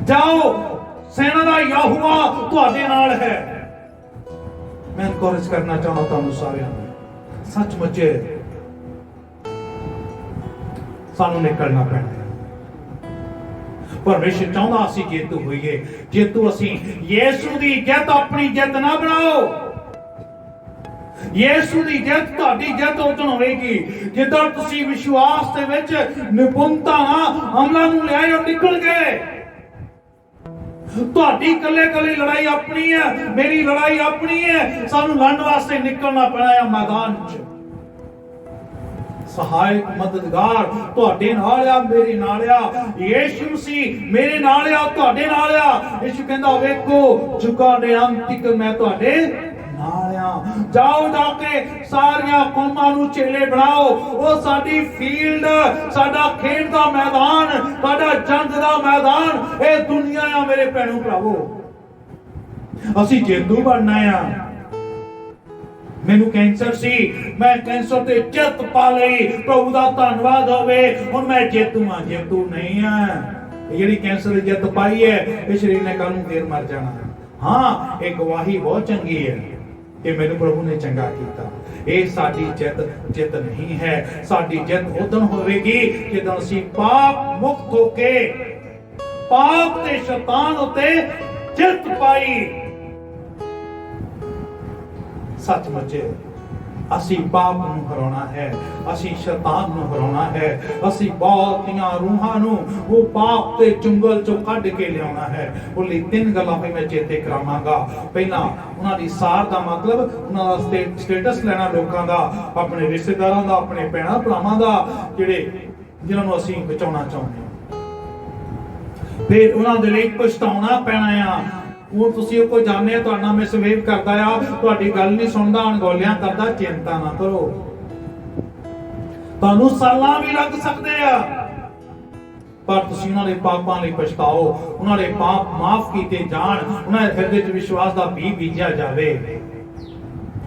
जाओ, सेना दा यहोवा तुहाडे नाल है। मैं इनकरेज करना चाहता तुहानू सारिਆਂ ਨੂੰ, सचमुच सानू निकलना पैना है। परमेश्वर चाहता असी जेतू होइए, जेतू असी यीशु दी जित अपनी जित ना बनाओ। यीशु दी जित तुहाडी जित उदों होएगी जिद्दां तुसी विश्वास दे विच निपुणता अमलां नूं लिआए और निकल गए। तुहाडी कल्ले कल्ले लड़ाई अपनी है, मेरी लड़ाई अपनी है। सानू लड़न वास्ते निकलना पैना है मैदान च। सहायक मददगार तुहाडे नाल आ, मेरे नाल आ। यीशु मसीह मेरे नाल आ, तुहाडे नाल आ। यीशु कहंदा, वेखो जुगां दे अंत तक मैं तुहाडे नाल आ। जाओ, जाके सारियां कौमां नूं चेले बनाओ। वो साडी फील्ड, साडा खेड दा मैदान, साडा जंग दा मैदान ए दुनिया आ। मेरे भैणों भरावो, असी जेतू बनना आ। मैनू कैंसर सी, मैं कैंसर ते जित पा लई, प्रभु दा धन्नवाद होवे। हुण मैं जेतू हां, जेतू नहीं हां। जेहड़ी कैंसर दी जित पाई है, इस शरीर ने कल नूं फेर मर जाना। हाँ, एक गवाही बहुत चंगी है कि मैनू प्रभु ने चंगा कीता। ये साडी जित नहीं है। साडी जित उदन होवेगी जदों असीं पाप मुक्त होके पाप ते शैतान उते जित पाई। सचमुच असी पाप नूं हराउणा है, असी शैतान नूं हराउणा है, असी बहुतियां रूहां नूं वो पाप ते चुंगल चों कढ के लियाउणा है। बोली 3 गल्लां मैं चेते करावांगा। पहला, उन्हां दी सार दा मतलब उन्हां दा स्टेटस लेना लोकां दा, अपने रिश्तेदारां दा, अपने भैणां भरावां दा, जिन्हां नूं असीं बचाउणा चाहुंदे हां। फिर उन्हां दे लई पछताउणा पैना आ। वो तुसी कोई जाने तुहाडा मिसबिहेव करदा आ, तुहाडी गल नहीं सुनदा, अणगौलियां करदा, चिंता ना करो। तुहानू सालां भी लग सकदे आ, पर तुसी उन्हां दे पापां लई पछताओ, उन्हां दे पाप माफ कीते जाण, उन्हां दे हिरदे च विश्वास दा बीज बीजिया जावे।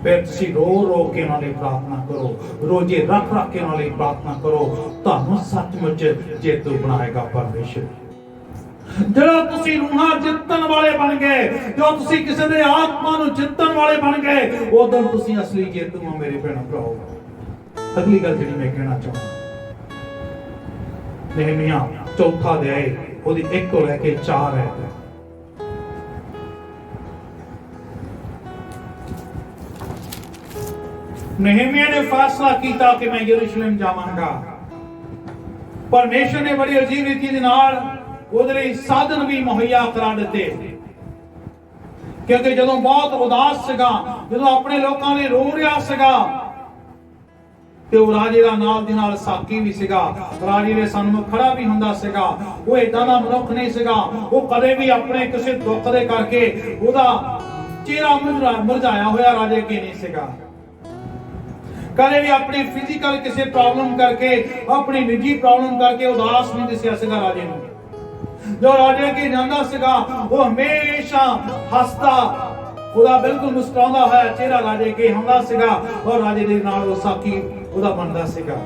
फिर तुसी रो रो के उन्हां लई प्रार्थना करो, रोजे रख रख के उन्हां लई प्रार्थना करो। तुहानू सचमुच जेतू बनाएगा परमेश्वर। जदों तुसी रूहां जितन वाले बन गए, जो तुसी किसी दे आत्मा नूं जितन वाले बन गए, उदों तुसी असली जेतू हो मेरे भैणों भराओ। अगली गल जिहड़ी मैं कहना चाहुंदा, नेहमिया 4 अध्याय ओदी 1 ਤੋਂ ਲੈ ਕੇ 4 है। नेहमिया ने फैसला किया कि मैं यरूशलेम जावांगा। परमेश्वर ने बड़ी अजीब रीति दे नाल ਉਹਦੇ ਲਈ ਸਾਧਨ ਵੀ ਮੁਹੱਈਆ ਕਰਾ ਦਿੱਤੇ। ਕਿਉਂਕਿ ਜਦੋਂ ਬਹੁਤ ਉਦਾਸ ਸੀਗਾ, ਜਦੋਂ ਆਪਣੇ ਲੋਕਾਂ ਲਈ ਰੋ ਰਿਹਾ ਸੀਗਾ, ਤੇ ਉਹ ਰਾਜੇ ਦਾ ਨਾਲ ਦੀ ਨਾਲ ਸਾਕੀ ਵੀ ਸੀਗਾ, ਰਾਜੇ ਦੇ ਸਾਹਮਣੇ ਖੜਾ ਵੀ ਹੁੰਦਾ ਸੀਗਾ। ਉਹ ਏਦਾਂ ਦਾ ਮਨੁੱਖ ਨਹੀਂ ਸੀਗਾ, ਉਹ ਕਦੇ ਵੀ ਆਪਣੇ ਕਿਸੇ ਦੁੱਖ ਦੇ ਕਰਕੇ ਉਹਦਾ ਚਿਹਰਾ ਮੁਰਝਾਇਆ ਹੋਇਆ ਰਾਜੇ ਅੱਗੇ ਨਹੀਂ ਸੀਗਾ। ਕਦੇ ਵੀ ਆਪਣੀ ਫਿਜ਼ੀਕਲ ਕਿਸੇ ਪ੍ਰੋਬਲਮ ਕਰਕੇ, ਆਪਣੀ ਨਿੱਜੀ ਪ੍ਰੋਬਲਮ ਕਰਕੇ ਉਦਾਸ ਨਹੀਂ ਦਿਸਿਆ ਸੀਗਾ ਰਾਜੇ ਨੂੰ। ਜੋ ਰਾਜੇ ਅੱਗੇ ਜਾਂਦਾ ਸੀਗਾ ਉਹ ਹਮੇਸ਼ਾ ਹੱਸਦਾ, ਉਹਦਾ ਬਿਲਕੁਲ ਮੁਸਕਰਾਉਂਦਾ ਹੋਇਆ ਚਿਹਰਾ ਰਾਜੇ ਅੱਗੇ ਹੁੰਦਾ ਸੀਗਾ, ਔਰ ਰਾਜੇ ਦੇ ਨਾਲ ਉਹ ਸਾਕੀ ਉਹਦਾ ਬਣਦਾ ਸੀਗਾ।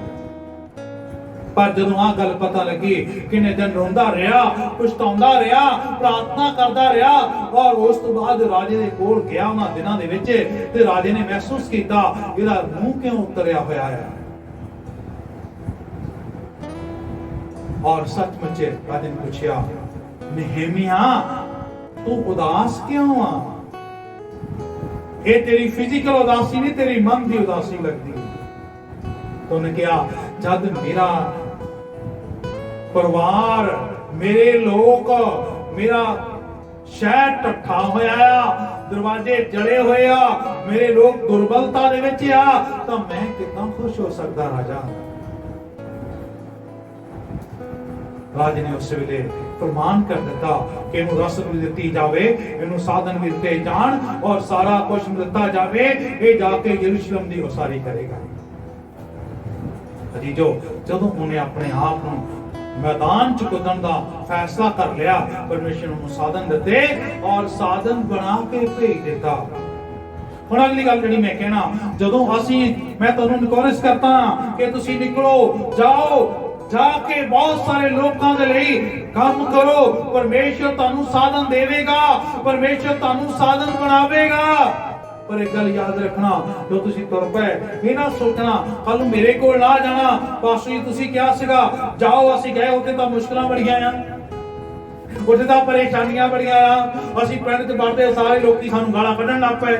ਪਰ ਜਦੋਂ ਆਹ ਗੱਲ ਪਤਾ ਲੱਗੀ, ਕਿੰਨੇ ਦਿਨ ਰੋਂਦਾ ਰਿਹਾ, ਪਛਤਾਉਂਦਾ ਰਿਹਾ, ਪ੍ਰਾਰਥਨਾ ਕਰਦਾ ਰਿਹਾ, ਔਰ ਉਸ ਤੋਂ ਬਾਅਦ ਰਾਜੇ ਦੇ ਕੋਲ ਗਿਆ ਉਹਨਾਂ ਦਿਨਾਂ ਦੇ ਵਿੱਚ, ਤੇ ਰਾਜੇ ਨੇ ਮਹਿਸੂਸ ਕੀਤਾ ਇਹਦਾ ਮੂੰਹ ਕਿਉਂ ਉਤਰਿਆ ਹੋਇਆ ਹੈ। और सचमुच राजे ने पूछा, नहम्या तू उदास क्यों आ? ये तेरी फिजिकल उदासी नहीं, तेरी मन की उदासी लगती है। तो उन्हें कहा, जब मेरा परिवार, मेरे लोग, मेरा शहर टट्ठा होया, दरवाजे जड़े हुए आ, मेरे लोग दुर्बलता दे विच आ, तो मैं कितना खुश हो सकता राजा। राजे ने उस वेले फरमान कर दिता कि इन्हू रसद भी दिती जावे, इन्हू साधन भी दिते जान, और सारा कुछ दिता जावे, ये जाके यरूशलेम दी उसारी करेगा। अजी जो जदों उन्हें अपने आप को मैदान च कुदन दा फैसला कर लिया, परमेश्वर ने साधन दिते और साधन बना के भेज दिता। ਹੁਣ अगली गल ਜਿਹੜੀ मैं कहना, जदों ਅਸੀਂ मैं ਤੁਹਾਨੂੰ इनकरेज करता कि ਤੁਸੀਂ निकलो, जाओ, जाके बहुत सारे लोगों के लिए काम करो, परमेश्वर ਤੁਹਾਨੂੰ साधन देवेगा, परमेश्वर ਤੁਹਾਨੂੰ साधन बनावेगा। पर एक गल याद रखना, जो ਤੁਸੀਂ ਤੁਰ ਪਏ ਇਹ ਨਾ ਸੋਚਣਾ ਕੱਲ ਨੂੰ ਮੇਰੇ ਕੋਲ ਨਾ ਜਾਣਾ, ਪਾਸਟਰ ਜੀ ਤੁਸੀਂ ਕਿਹਾ ਸੀਗਾ ਜਾਓ, ਅਸੀਂ ਗਏ ਉੱਥੇ ਤਾਂ ਮੁਸ਼ਕਲਾਂ ਬੜੀਆਂ ਆ, ਉੱਥੇ ਤਾਂ ਪਰੇਸ਼ਾਨੀਆਂ ਬੜੀਆਂ ਆ, ਅਸੀਂ ਪਿੰਡ 'ਚ ਵੜਦੇ ਸਾਰੇ ਲੋਕੀ ਸਾਨੂੰ ਗਾਲਾਂ ਕੱਢਣ ਲੱਗ ਪਏ,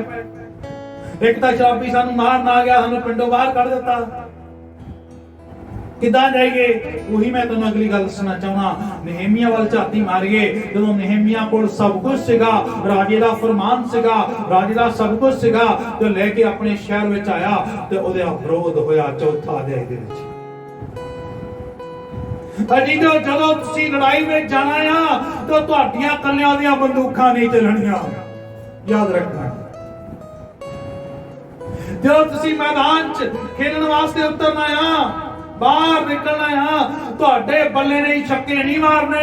ਇੱਕ ਤਾਂ ਸ਼ਰਾਬੀ ਸਾਨੂੰ ਮਾਰਨ ਆ ਗਿਆ, ਸਾਨੂੰ ਪਿੰਡੋਂ ਬਾਹਰ ਕੱਢ ਦਿੱਤਾ, किदां जाइए? वही मैं तुहानू अगली गल दसना चाहना। नहम्या वाल झाती मारिए, जदों नहम्या कोल सब कुछ सीगा, राजे दा फरमान सीगा, राजे दा सब कुछ सीगा, ते लेके अपने शहर विच आया ते ओहदा विरोध होया चौथा अध्याय दे विच। अजी जो जदों तुसीं लड़ाई विच जाना आ तो तुहाडीਆਂ कल्लियां दीयां बंदूकां नहीं चलणीਆਂ, याद रखना। जदों तुसीं मैदान च खेलण वास्ते उतरना आ, बाहर निकलना है, तुहाडे बल्ले नहीं छक्के नहीं मारने।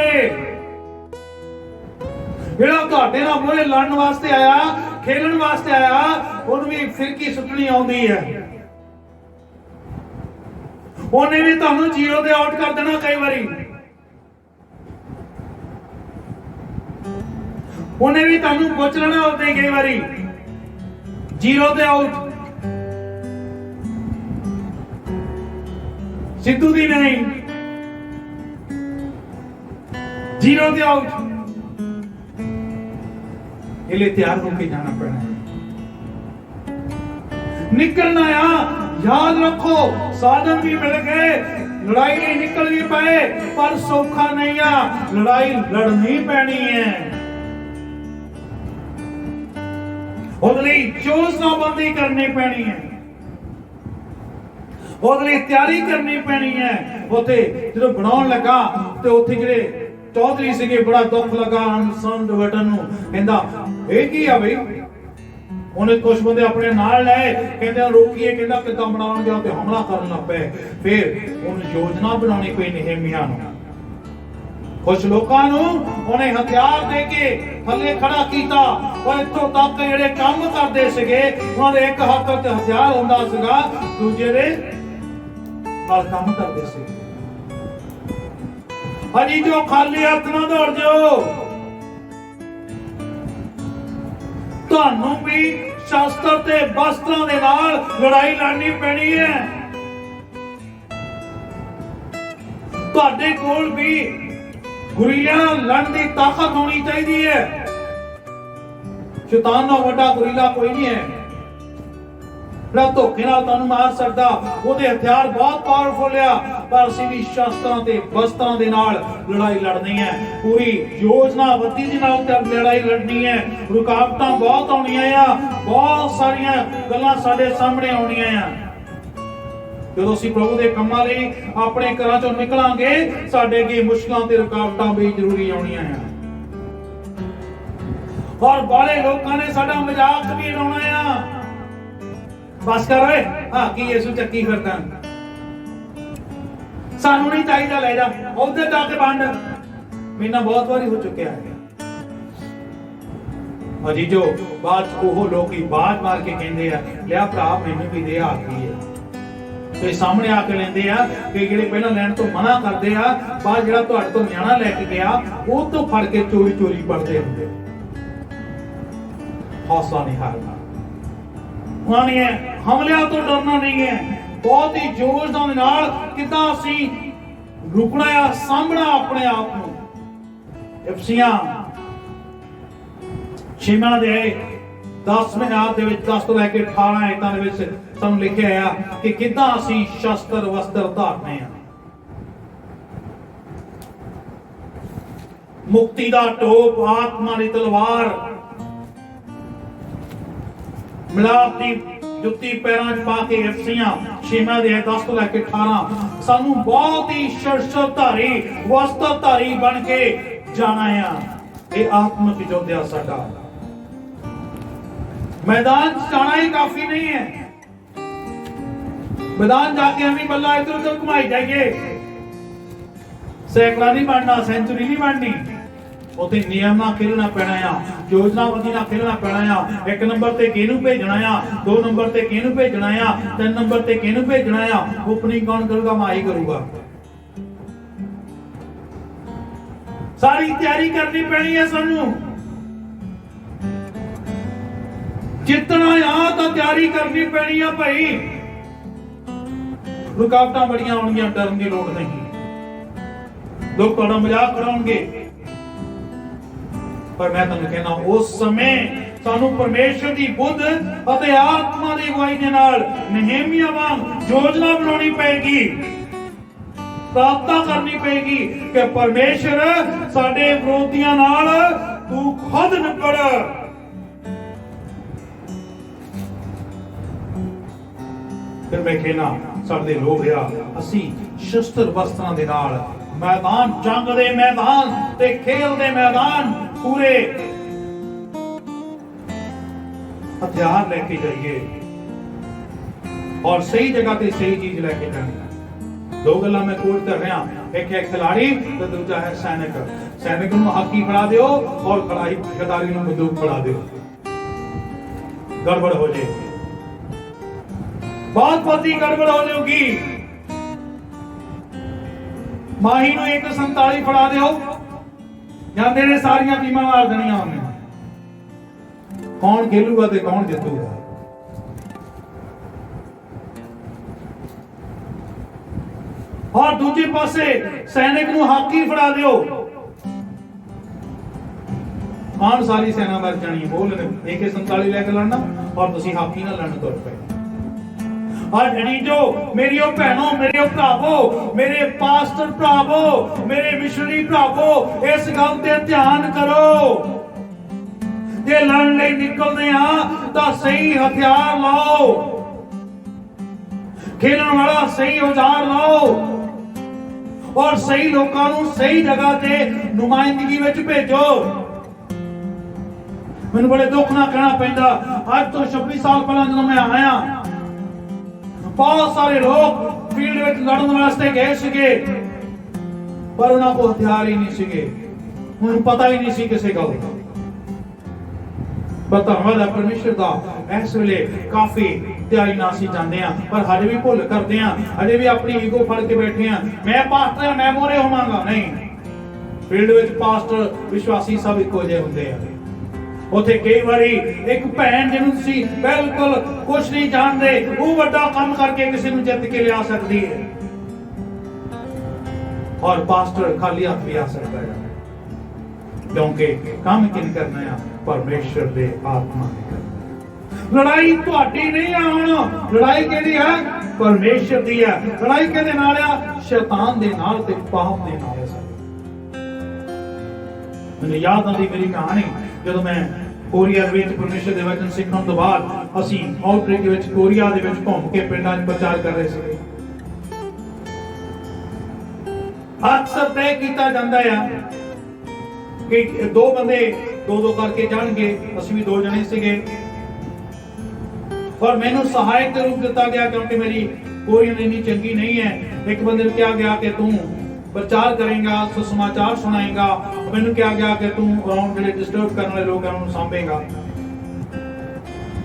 जेड़ा तुहाडे नाल मोरे लड़न वास्ते आया, खेलण वास्ते आया, उन्हें भी फिरकी सुट्टनी आउंदी है, उन्हें भी तुहानू जीरो दे आउट कर देना कई बारी, उन्हें भी तुहानू पुछ लेना होते कई बारी जीरो दे आउट। सिद्धू दी नहीं, जीरो दे आउट, इसलिए तैयार होके जाना पड़ना है, निकलना है। याद रखो साधन भी मिल गए, लड़ाई नहीं निकल भी पाए, पर सौखा नहीं है, लड़ाई लड़नी पैनी है। उसके योजनाबंदी करनी पैनी है, ਉਹਦੇ ਤਿਆਰੀ ਕਰਨੀ ਪੈਣੀ ਹੈ। ਉੱਥੇ ਜਦੋਂ ਬਣਾਉਣ ਲੱਗਾ ਤੇ ਉੱਥੇ ਜਿਹੜੇ ਚੌਧਰੀ ਸੀਗੇ ਬੜਾ ਦੁੱਖ ਲੱਗਾ ਅਨਸੰਦ ਵਟਨ ਨੂੰ, ਕਹਿੰਦਾ ਇਹ ਕੀ ਆ ਬਈ? ਉਹਨੇ ਕੁਝ ਬੰਦੇ ਆਪਣੇ ਨਾਲ ਲਏ, ਕਹਿੰਦੇ ਰੋਕੀਏ, ਕਹਿੰਦਾ ਕਿੱਦਾਂ ਬਣਾਉਣ ਗਿਆ ਤੇ ਹਮਲਾ ਕਰਨ ਲੱਗ ਪਏ। ਫਿਰ ਉਹਨੂੰ ਯੋਜਨਾ ਬਣਾਉਣੀ ਪਈ ਨਹਮੀਆ ਨੂੰ, ਕੁਝ ਲੋਕਾਂ ਨੂੰ ਉਹਨੇ ਹਥਿਆਰ ਦੇ ਕੇ ਥੱਲੇ ਖੜਾ ਕੀਤਾ, ਔਰ ਇੱਥੋਂ ਤੱਕ ਜਿਹੜੇ ਕੰਮ ਕਰਦੇ ਸੀਗੇ ਉਹਨਾਂ ਦੇ ਇੱਕ ਹੱਥ ਵਿੱਚ ਹਥਿਆਰ ਹੁੰਦਾ ਸੀਗਾ, ਦੂਜੇ ਦੇ ਨਾਲ ਕੰਮ ਕਰਦੇ ਸੀ। ਅਜੀ ਜੋ ਖਾਲੀ ਹੱਥ ਨਾ ਦੌੜ ਜਾਓ, ਤੁਹਾਨੂੰ ਵੀ ਸ਼ਾਸਤਰ ਤੇ ਵਸਤਰਾਂ ਦੇ ਨਾਲ ਲੜਾਈ ਲੜਨੀ ਪੈਣੀ ਹੈ। ਤੁਹਾਡੇ ਕੋਲ ਵੀ ਗੁਰੀਲਾ ਲੜਨ ਦੀ ਤਾਕਤ ਹੋਣੀ ਚਾਹੀਦੀ ਹੈ। ਸ਼ੈਤਾਨ ਨਾਲ ਵੱਡਾ ਗੁਰੀਲਾ ਕੋਈ ਨਹੀਂ ਹੈ। ਜਿਹੜਾ ਧੋਖੇ ਨਾਲ ਤੁਹਾਨੂੰ ਮਾਰ ਸਕਦਾ, ਉਹਦੇ ਹਥਿਆਰ ਬਹੁਤ ਪਾਵਰਫੁਲ ਆ, ਪਰ ਅਸੀਂ ਵੀ ਸ਼ਸਤਰਾਂ ਤੇ ਵਸਤਰਾਂ ਦੇ ਨਾਲ ਲੜਾਈ ਲੜਨੀ ਹੈ। ਪੂਰੀ ਯੋਜਨਾਬੱਧੀ ਦੇ ਨਾਲ ਲੜਾਈ ਲੜਨੀ ਹੈ। ਰੁਕਾਵਟਾਂ ਬਹੁਤ ਆਉਣੀਆਂ ਆ, ਬਹੁਤ ਸਾਰੀਆਂ ਗੱਲਾਂ ਸਾਡੇ ਸਾਹਮਣੇ ਆਉਣੀਆਂ ਆ। ਜਦੋਂ ਅਸੀਂ ਪ੍ਰਭੂ ਦੇ ਕੰਮਾਂ ਲਈ ਆਪਣੇ ਘਰਾਂ ਚੋਂ ਨਿਕਲਾਂਗੇ, ਸਾਡੇ ਅੱਗੇ ਮੁਸ਼ਕਲਾਂ ਤੇ ਰੁਕਾਵਟਾਂ ਵੀ ਜ਼ਰੂਰੀ ਆਉਣੀਆਂ ਆ। ਔਰ ਬਾਲੇ ਲੋਕਾਂ ਨੇ ਸਾਡਾ ਮਜ਼ਾਕ ਵੀ ਉਡਾਉਣਾ ਆ। ਬਸ ਕਰ ਓਏ, ਹਾਂ ਕੀ ਯਿਸੂ ਚੱਕੀ ਫਿਰਦਾ, ਸਾਨੂੰ ਨਹੀਂ ਚਾਹੀਦਾ, ਲੈ ਜਾ ਉਹਦੇ ਜਾ ਕੇ ਵੰਡ। ਮੈਨਾਂ ਬਹੁਤ ਵਾਰੀ ਹੋ ਚੁੱਕਿਆ ਹੈ। ਅਜੀ ਜੋ ਬਾਅਦ ਉਹ ਲੋਕ ਹੀ ਬਾਜ ਮਾਰ ਕੇ ਕਹਿੰਦੇ ਆ, ਲਿਆ ਭਰਾ ਮੈਨੂੰ ਵੀ ਦੇ, ਆ ਗਈ ਹੈ। ਤੇ ਸਾਹਮਣੇ ਆ ਕੇ ਲੈਂਦੇ ਆ ਕਿ ਜਿਹੜੇ ਪਹਿਲਾਂ ਲੈਣ ਤੋਂ ਮਨਾ ਕਰਦੇ ਆ, ਬਾਅਦ ਜਿਹੜਾ ਤੁਹਾਡੇ ਤੋਂ ਨਿਆਣਾ ਲੈ ਕੇ ਗਿਆ ਉਹ ਤੋਂ ਫੜ ਕੇ ਚੋਰੀ ਚੋਰੀ ਪੜਦੇ ਹੁੰਦੇ। ਹੌਸਲਾ ਨਹੀਂ ਹਾਰਨਾ, ਨਹੀਂ ਹੈ, ਹਮਲਿਆਂ ਤੋਂ ਡਰਨਾ ਨਹੀਂ ਹੈ। ਬਹੁਤ ਹੀ ਜੋਸ਼ ਦੇ ਨਾਲ ਕਿੱਦਾਂ ਅਸੀਂ ਰੁਕਣਾ ਆ, ਸਾਹਮਣਾ ਆਪਣੇ ਆਪ ਨੂੰ। ਇਫਸੀਆਂ 6 ਦੇ 10ਵੇਂ ਆਇਤ ਦੇ ਵਿੱਚ 10 ਤੋਂ ਲੈ ਕੇ 18 ਆਇਤਾਂ ਦੇ ਵਿੱਚ ਸਾਨੂੰ ਲਿਖਿਆ ਆ ਕਿ ਕਿੱਦਾਂ ਅਸੀਂ ਸ਼ਸਤਰ ਵਸਤਰ ਧਾਰਨੇ ਆ। ਮੁਕਤੀ ਦਾ ਟੋਪ, ਆਤਮਾ ਦੀ ਤਲਵਾਰ, ਮਿਲਾਪ ਦੀ ਜੁੱਤੀ ਪੈਰਾਂ 'ਚ ਪਾ ਕੇ। ਇਫਸੀਆਂ 6 ਦੇ 10 ਤੋਂ ਲੈ ਕੇ 18 ਸਾਨੂੰ ਬਹੁਤ ਹੀ ਸ਼ਸਤਰਧਾਰੀ ਵਸਤਰਧਾਰੀ ਬਣ ਕੇ ਜਾਣਾ ਆ। ਇਹ ਆਤਮਿਕ ਯੋਧਾ ਸਾਡਾ। मैदान जाना ही काफी नहीं है। मैदान जाके हमें बल्ला इधर उधर घुमाई जाइए, सैकड़ा नहीं बनना, सेंचुरी नहीं बननी। उते नियम ना खेलना पैना आ, योजनाबंदी ना खेलना पैना आ। 1 नंबर ते किहनू भेजना आ, 2 नंबर ते किहनू भेजना आ, 3 नंबर ते किहनू भेजना आ। ओपनिंग कौन करूगा? मैं ही करूंगा। सारी तैयारी करनी पैनी है सानू। जितना आ तो तैयारी करनी पैनी है भाई। रुकावटां बड़ियां आउणगियां, डरन की लोड़ नहीं। लोग तुहाडा मजाक उड़ाउणगे, पर मैं तुहानूं कहना उस समय सानू परमेश्वर की बुद्ध अते आत्मा की अगुवाई दे नाल नहमिया वांग योजना बनानी पेगी, प्रार्थना करनी पेगी कि परमेश्वर साडे विरोधियां नाल तू खुद निपड़। फिर मैं कहना साडे लोग आ, असी शस्त्र वस्त्रां दे नाल मैदान, जंग दे मैदान ते खेल दे मैदान पूरे हथियार लेके जाइए और सही जगह ते सही चीज लेके जानी। 2 गल्लां मैं कोट कर रहा, एक है खिलाड़ी तो दूजा है सैनिक। सैनिक नूं हॉकी फड़ा दिओ और खिलाड़ी नूं बंदूक फड़ा दिओ, गड़बड़ हो जाए, बहुत बड़ी गड़बड़ हो जाएगी। माही नूं 147 फड़ा दिओ, जांदे ने सारियां टीमां मार देनियां उन्हें। कौन खेलूगा ते कौन जितूगा? और दूजे पासे सैनिक नूं हाकी फड़ा दिओ, मान सारी सेना मर जानी। बोल AK-47 लेके लड़ना और तुसी हाकी ना लड़न तुर पे। और जो मेरी भैनों, मेरे भरावो, मेरे पास्टर भरावो, मेरे मिशनरी भरावो, इस गल ते ध्यान करो। जे लड़न लई निकलदे हां तां सही हथियार लाओ, खेलण वाला सही औजार लाओ और सही लोकां नूं सही जगह ते नुमाइंदगी विच भेजो। मैनूं बड़े दुख नाल कहना पैंदा, अज तो 26 साल पहले जदों मैं आया, बहुत सारे लोग फील्ड में लड़न वास्ते गए सीगे, पर उन्हां को हथियार ही नहीं सीगे, उन्हें पता ही नहीं सी किसी गल दा। पर धन्नवाद है परमेश्वर दा, इस वेले काफी तैयारी नाल असीं जांदे आ, पर हजे भी भुल करदे आ, हजे भी अपनी ईगो फड़ के बैठे आ। मैं पास्टर, मैं मोरे होवांगा, नहीं। फील्ड में पास्टर विश्वासी सब इक्को जिहे हुंदे आ। उथे कई बारी एक भैन जिन्हों तुसीं बिल्कुल कुछ नहीं जानते, वो वड्डा काम करके किसी नूं जित के लिया सकती है, और पास्टर खाली हाथ भी आ सकता है, क्योंकि काम किन करना है? परमेश्वर दे आत्मा ने करना। लड़ाई तुहाडी नहीं है, हुण लड़ाई किहदी है? परमेश्वर दी है। लड़ाई किहदे नाल आ? शैतान दे नाल ते पाप दे नाल है। मैनूं याद आती मेरी कहानी, जदों मैं कोरिया दे विच परमेश्वर दे वचन सिੱਖਣ ਤੋਂ ਬਾਅਦ ਅਸੀਂ ਆਊਟਰੀਚ ਦੇ ਵਿੱਚ ਕੋਰੀਆ ਦੇ ਵਿੱਚ ਘੁੰਮ ਕੇ ਪਿੰਡਾਂ 'ਚ ਪ੍ਰਚਾਰ ਕਰ ਰਹੇ ਸੀ। अक्सर तय किया जाता है कि दो बंदे दो दो करके जाएंगे, असं भी दो जने सीगे और मैनू सहायक के रूप दिता गया क्योंकि मेरी कोरियन इतनी चंगी नहीं है। एक बंदे को कहा गया कि तू प्रचार करेगा, सुसमाचार सुनाएगा। मैनू कहा गया कि तू अराउंड जो डिस्टर्ब करने वाले लोग हैं उन्हें सांभेगा।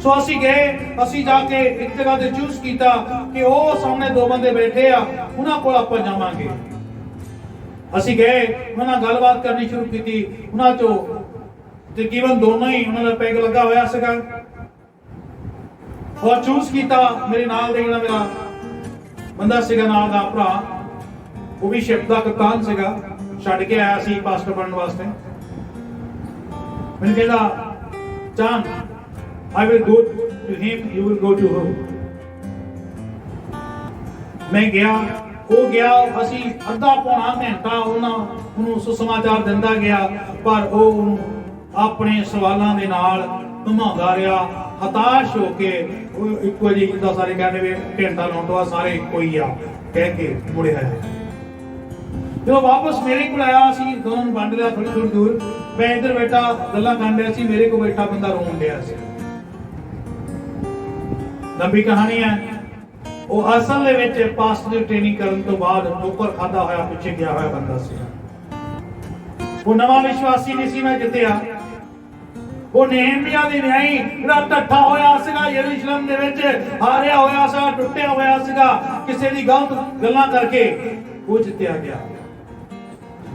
सो असी गए, असी जाके एक जगह से चूज किया कि वो सामने दो बंदे बैठे आ, उन्होंने को आप जावांगे। ਅਸੀਂ ਗਏ, ਉਹਨਾਂ ਨਾਲ ਗੱਲਬਾਤ ਕਰਨੀ ਸ਼ੁਰੂ ਕੀਤੀ। ਉਹਨਾਂ ਚੋਂ ਤਕਰੀਬਨ ਦੋਨੋਂ ਹੀ ਉਹਨਾਂ ਦਾ ਪੈਗ ਲੱਗਾ ਹੋਇਆ ਸੀਗਾ ਔਰ ਚੂਜ਼ ਕੀਤਾ ਮੇਰੇ ਨਾਲ ਦੇ ਜਿਹੜਾ ਮੇਰਾ ਬੰਦਾ ਸੀਗਾ ਨਾਲ ਦਾ ਭਰਾ, ਉਹ ਵੀ ਸ਼ਿਪ ਦਾ ਕਪਤਾਨ ਸੀਗਾ, ਛੱਡ ਕੇ ਆਇਆ ਸੀ ਪਾਸਟਰ ਬਣਨ ਵਾਸਤੇ। ਮੈਨੂੰ ਕਹਿੰਦਾ ਚਾਨ I will go to him, you will go to her। ਮੈਂ ਗਿਆ, ਉਹ ਗਿਆ, ਅਸੀਂ ਅੱਧਾ ਪੌਣਾ ਘੰਟਾ ਉਹਨੂੰ ਸੁਸਮਾਚਾਰ ਦਿੰਦਾ ਗਿਆ, ਪਰ ਉਹ ਆਪਣੇ ਸਵਾਲਾਂ ਦੇ ਨਾਲ ਘੁਮਾਉਂਦਾ ਰਿਹਾ। ਹਤਾਸ਼ ਹੋ ਕੇ ਉਹ ਇੱਕੋ ਜਿਹੀ ਜਿੱਦਾਂ ਸਾਰੇ ਕਹਿੰਦੇ ਵੀ ਘੰਟਾ ਲਾਉਣ ਤੋਂ ਬਾਅਦ ਸਾਰੇ ਇੱਕੋ ਹੀ ਆ ਕਹਿ ਕੇ ਮੁੜਿਆ। ਜਦੋਂ ਵਾਪਸ ਮੇਰੇ ਕੋਲ ਆਇਆ, ਅਸੀਂ ਦੋਨਾਂ ਨੂੰ ਵੰਡ ਲਿਆ ਥੋੜੀ ਦੂਰ। ਮੈਂ ਇੱਧਰ ਬੈਠਾ ਗੱਲਾਂ ਕਰ ਰਿਹਾ ਸੀ, ਮੇਰੇ ਕੋਲ ਬੈਠਾ ਬੰਦਾ ਰੋਣ ਡਿਆ ਸੀ। ਲੰਬੀ ਕਹਾਣੀ ਹੈ। ਉਹ ਅਸਲ ਦੇ ਵਿੱਚ ਪਾਸਟਰ ਦੀ ਟ੍ਰੇਨਿੰਗ ਕਰਨ ਤੋਂ ਬਾਅਦ ਠੋਕਰ ਖਾਦਾ ਹੋਇਆ ਪਿੱਛੇ ਗਿਆ ਹੋਇਆ ਬੰਦਾ ਸੀ। ਉਹ ਨਵਾਂ ਵਿਸ਼ਵਾਸੀ ਨਹੀਂ ਸੀ। ਮੈਂ ਜਿੱਤਿਆ ਉਹ ਨehemia ਦੀ ਨਿਆਈ ਜਿਹੜਾ ਟੱਠਾ ਹੋਇਆ ਸੀਗਾ, ਯਰੂਸ਼ਲਮ ਦੇ ਵਿੱਚ ਹਾਰਿਆ ਹੋਇਆ ਸੀ, ਟੁੱਟਿਆ ਹੋਇਆ ਸੀਗਾ ਕਿਸੇ ਦੀ ਗਲਤ ਗੱਲਾਂ ਕਰਕੇ, ਉਹ ਜਿੱਤਿਆ ਗਿਆ।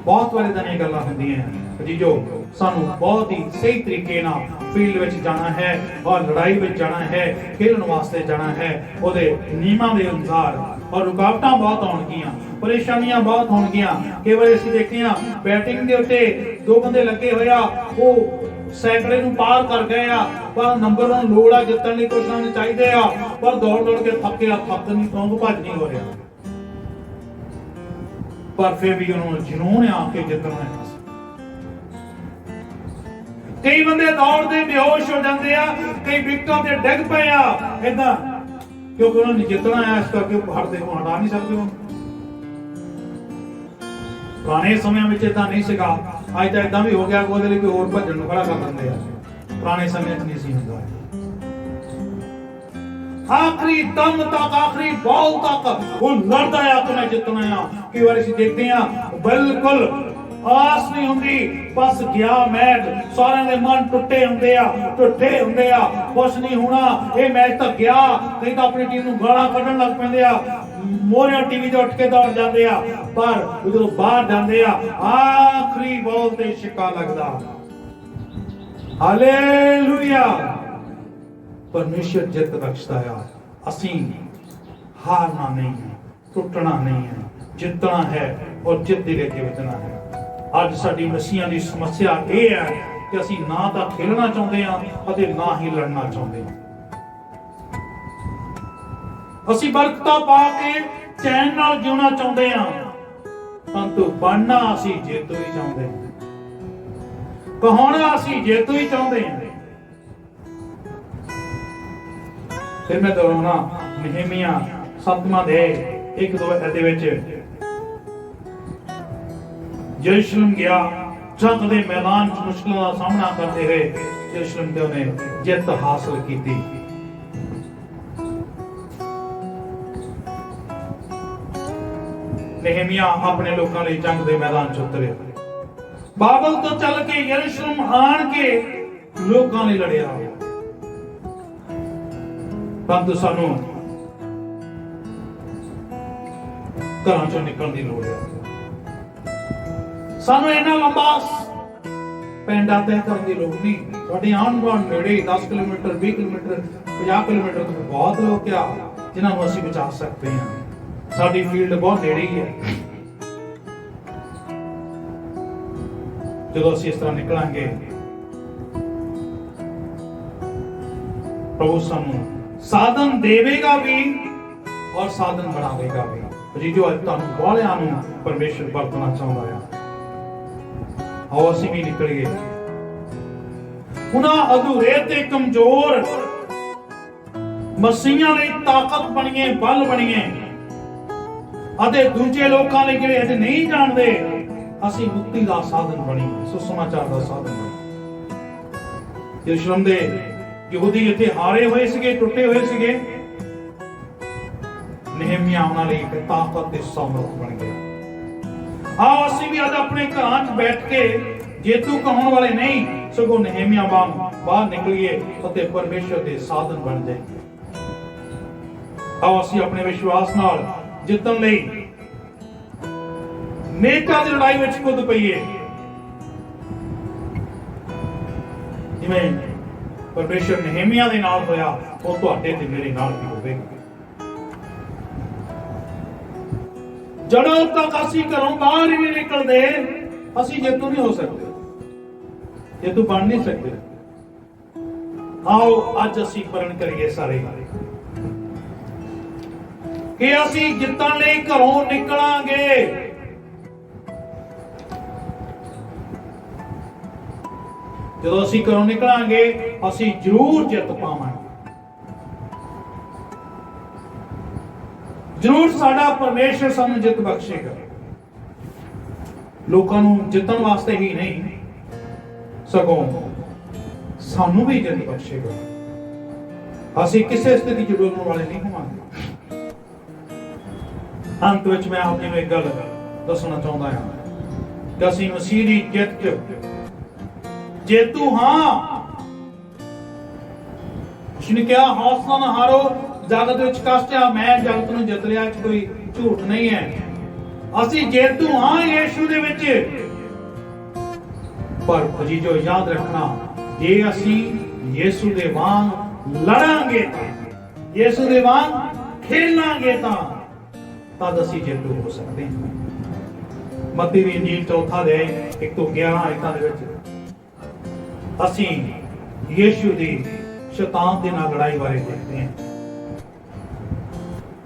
ਬਹੁਤ ਵਾਰੀ ਤਾਂ ਇਹ ਗੱਲਾਂ ਹੁੰਦੀਆਂ ਜੀ ਜੋ ਸਾਨੂੰ ਬਹੁਤ ਹੀ ਸਹੀ ਤਰੀਕੇ ਨਾਲ ਫੀਲਡ ਵਿੱਚ ਜਾਣਾ ਹੈ ਔਰ ਲੜਾਈ ਵਿੱਚ ਜਾਣਾ ਹੈ, ਖੇਡਣ ਵਾਸਤੇ ਜਾਣਾ ਹੈ ਉਹਦੇ ਨਿਯਮਾਂ ਦੇ ਅਨੁਸਾਰ। ਔਰ ਰੁਕਾਵਟਾਂ ਬਹੁਤ ਆਉਣਗੀਆਂ, ਪਰੇਸ਼ਾਨੀਆਂ ਬਹੁਤ ਹੋਣਗੀਆਂ। ਕਈ ਵਾਰ ਅਸੀਂ ਦੇਖਦੇ ਹਾਂ ਬੈਟਿੰਗ ਦੇ ਉੱਤੇ ਦੋ ਬੰਦੇ ਲੱਗੇ ਹੋਇਆ, ਉਹ ਸੈਂਕੜੇ ਨੂੰ ਪਾਰ ਕਰ ਗਏ ਆ, ਪਰ ਨੰਬਰ 1 ਲੋੜ ਆ ਜਿੱਤਣ ਲਈ, ਕੁਛ ਨਾ ਚਾਹੀਦੇ ਆ, ਪਰ ਦੌੜ ਦੌੜ ਕੇ ਥੱਕਿਆ, ਥੱਕ ਨਹੀਂ, ਤੋਂ ਭੱਜ ਨਹੀਂ ਹੋ ਰਿਹਾ, ਪਰ ਫਿਰ ਵੀ ਉਹਨੂੰ ਜਨੂਨ ਆ ਕੇ ਜਿੱਤਣਾ ਹੈ। ਕਈ ਬੰਦੇ ਦੌੜਦੇ ਬੇਹੋਸ਼ ਹੋ ਜਾਂਦੇ ਆ, ਕਈ ਵਿਕਟਾਂ ਤੇ ਡਿੱਗ ਪਏ ਆ ਏਦਾਂ, ਕਿਉਂਕਿ ਉਹਨਾਂ ਨੇ ਜਿੱਤਣਾ ਹੈ, ਇਸ ਕਰਕੇ ਹਟਦੇ ਨੂੰ ਹਟਾ ਨਹੀਂ ਸਕਦੇ। ਪੁਰਾਣੇ ਸਮਿਆਂ ਵਿੱਚ ਏਦਾਂ ਨਹੀਂ ਸੀਗਾ, ਅੱਜ ਤਾਂ ਏਦਾਂ ਵੀ ਹੋ ਗਿਆ, ਉਹਦੇ ਲਈ ਕੋਈ ਹੋਰ ਭੱਜਣ ਨੂੰ ਖੜਾ ਕਰ ਦਿੰਦੇ ਆ। ਪੁਰਾਣੇ ਸਮੇਂ 'ਚ ਨਹੀਂ ਸੀ ਹੁੰਦਾ। ਆਖਰੀ ਦਮ ਤੱਕ, ਆਖਰੀ ਬਾਲ ਤੱਕ ਉਹ ਲੜਦਾ ਆ ਕਿ ਮੈਂ ਜਿੱਤਣਾ ਆ। ਕਈ ਵਾਰ ਅਸੀਂ ਦੇਖਦੇ ਆ ਬਿਲਕੁਲ ਆਸ ਨਹੀਂ ਹੁੰਦੀ, ਬਸ ਗਿਆ ਮੈਚ, ਸਾਰਿਆਂ ਦੇ ਮਨ ਟੁੱਟੇ ਹੁੰਦੇ ਆ, ਕੁਛ ਨਹੀਂ ਹੋਣਾ, ਇਹ ਮੈਚ ਤਾਂ ਗਿਆ। ਕਈ ਤਾਂ ਆਪਣੀ ਟੀਮ ਨੂੰ ਗਾਲਾਂ ਕੱਢਣ ਲੱਗ ਪੈਂਦੇ ਆ, ਮੋਰਿਆ ਟੀਵੀ ਤੇ ਉੱਠ ਕੇ ਦੌੜ ਜਾਂਦੇ ਆ, ਪਰ ਜਦੋਂ ਬਾਹਰ ਜਾਂਦੇ ਆ ਆਖਰੀ ਬਾਲ ਤੇ ਛੱਕਾ ਲੱਗਦਾ। ਹਾਲੇਲੂਇਆ। परमेश्वर जित बख्शता है। असी हारना नहीं है, टुटना नहीं है, जितना है और जित दे के बचना है। आज साडी मसीहां दी समस्या ये है कि असी ना तो खेलना चाहते हैं अते ना ही लड़ना चाहते हैं। असी बरकतां पा के चैन नाल जीना चाहते हैं, परंतु बनना असी जेतू ही चाहते हैं, कहाना असी जेतू ही चाहते हैं। फिर मैं दोहराना नehemia 7वां अध्याय 1-2 ਦੇ ਵਿੱਚ यरूशलेम गया, जंग के मैदान च मुश्किलों का सामना करते हुए यरूशलेम ते उन्हें जित हासिल की। नehemia अपने लोगों लिए जंग के मैदान च उतरे, बाबल तो चल के यरूशलेम आन के लोगों लिए लड़िया। परंतु सानू घरों चों निकलने की लोड़ है। सानू इन्ना लंबा पेंडा तय करने की लोड़ नहीं। साडे आंढ गुआंढ नेड़े 10 किलोमीटर 20 किलोमीटर 50 किलोमीटर तो बहुत लोग क्या जिन्होंने असीं बचा सकते हैं। साडी फील्ड बहुत नेड़े ही है। जदों असीं इस तरह निकलांगे प्रभु सानू साधन देवेगा भी और साधन बनावेगा भी। जी जो अज तुहानू वालियां नू परमेश्वर वरतना चाहुंदा है। आओ असीं भी निकलिए उन्हां अधूरे ते कमजोर मसीहां लई ताकत बणीए, बल बणीए, अते दूजे लोकां लई जिहड़े अजे नहीं जाणदे असीं मुक्ति दा साधन बणीए, सुसमाचार दा साधन बणीए। यरूशलेम दे यहूदी इत्थे हारे होए सिगे, टुटे होए सिगे। नहम्याह उन्हां लई इक ताकत ते सामर्थ बन गया। आओ असीं भी अज अपने घरां च बैठ के जेतू कहण वाले नहीं सगों नहम्याह वांग बाहर निकलिए अते परमेश्वर दे साधन बन जाइए। आओ असीं अपने विश्वास नाल जितण लई नेकां दी लड़ाई विच कुद पईए। जिवें परमेश्वर नहम्याह दे नाल होया ਉਹ ਤੁਹਾਡੇ ਤੇ ਮੇਰੇ ਨਾਲ ਵੀ ਹੋਵੇਗਾ। ਜਦੋਂ ਤੱਕ ਅਸੀਂ ਘਰੋਂ ਬਾਹਰ ਹੀ ਨਹੀਂ ਨਿਕਲਦੇ ਅਸੀਂ ਜੇਤੂ ਨਹੀਂ ਹੋ ਸਕਦੇ, ਜੇਤੂ ਬਣ ਨਹੀਂ ਸਕਦੇ। ਆਓ ਅੱਜ ਅਸੀਂ ਪਰਨ ਕਰੀਏ ਸਾਰੇ ਕਿ ਅਸੀਂ ਜਿੱਤਣ ਲਈ ਘਰੋਂ ਨਿਕਲਾਂਗੇ। ਜਦੋਂ ਅਸੀਂ ਘਰੋਂ ਨਿਕਲਾਂਗੇ ਅਸੀਂ ਜ਼ਰੂਰ ਜਿੱਤ ਪਾਵਾਂਗੇ। ਜ਼ਰੂਰ ਸਾਡਾ ਪਰਮੇਸ਼ਰ ਸਾਨੂੰ ਜਿੱਤ ਬਖਸ਼ੇਗਾ। ਲੋਕਾਂ ਨੂੰ ਜਿੱਤਣ ਵਾਸਤੇ ਹੀ ਨਹੀਂ ਸਗੋਂ ਸਾਨੂੰ ਵੀ ਜਿੱਤ ਬਖਸ਼ੇਗਾ। ਅਸੀਂ ਕਿਸੇ ਸਥਿਤੀ ਚ ਡੋਲਣ ਵਾਲੇ ਨਹੀਂ ਹੋਵਾਂਗੇ। ਅੰਤ ਵਿੱਚ ਮੈਂ ਆਪ ਜੀ ਨੂੰ ਇੱਕ ਗੱਲ ਦੱਸਣਾ ਚਾਹੁੰਦਾ ਹਾਂ ਕਿ ਅਸੀਂ ਮਸੀਹ ਦੀ ਜਿੱਤ ਚ ਜੇਤੂ ਹਾਂ। ਉਸਨੇ ਕਿਹਾ ਹੌਸਲਾ ਨਾ ਹਾਰੋ, ਜਗਤ ਵਿੱਚ ਕਸ਼ਟ ਆ, ਮੈਂ ਜਗਤ ਨੂੰ ਜਿੱਤ ਲਿਆ, ਕੋਈ ਝੂਠ ਨਹੀਂ ਹੈ। ਅਸੀਂ ਜੇਤੂ ਹਾਂ ਯੀਸ਼ੂ ਦੇ ਵਿੱਚ। ਪਰ ਜੀ ਜੋ ਯਾਦ ਰੱਖਣਾ, ਜੇ ਅਸੀਂ ਯੀਸ਼ੂ ਦੇ ਵਾਂਗ ਲੜਾਂਗੇ ਤਾਂ, ਯੀਸ਼ੂ ਦੇ ਵਾਂਗ ਖੇਲਾਂਗੇ ਤਾਂ ਤਦ ਅਸੀਂ ਜੇਤੂ ਹੋ ਸਕਦੇ ਹਾਂ। ਮੱਤੀ ਦੀ ਇੰਜੀਲ ਚੌਥਾ ਅਧਿਆਇ 1 ਤੋਂ 11 ਆਇਤਾਂ ਦੇ ਵਿੱਚ ਅਸੀਂ ਯੀਸ਼ੂ ਦੀ ਸ਼ੈਤਾਨ ਦੇ ਨਾਲ ਲੜਾਈ ਬਾਰੇ ਦੇਖਦੇ ਹਾਂ।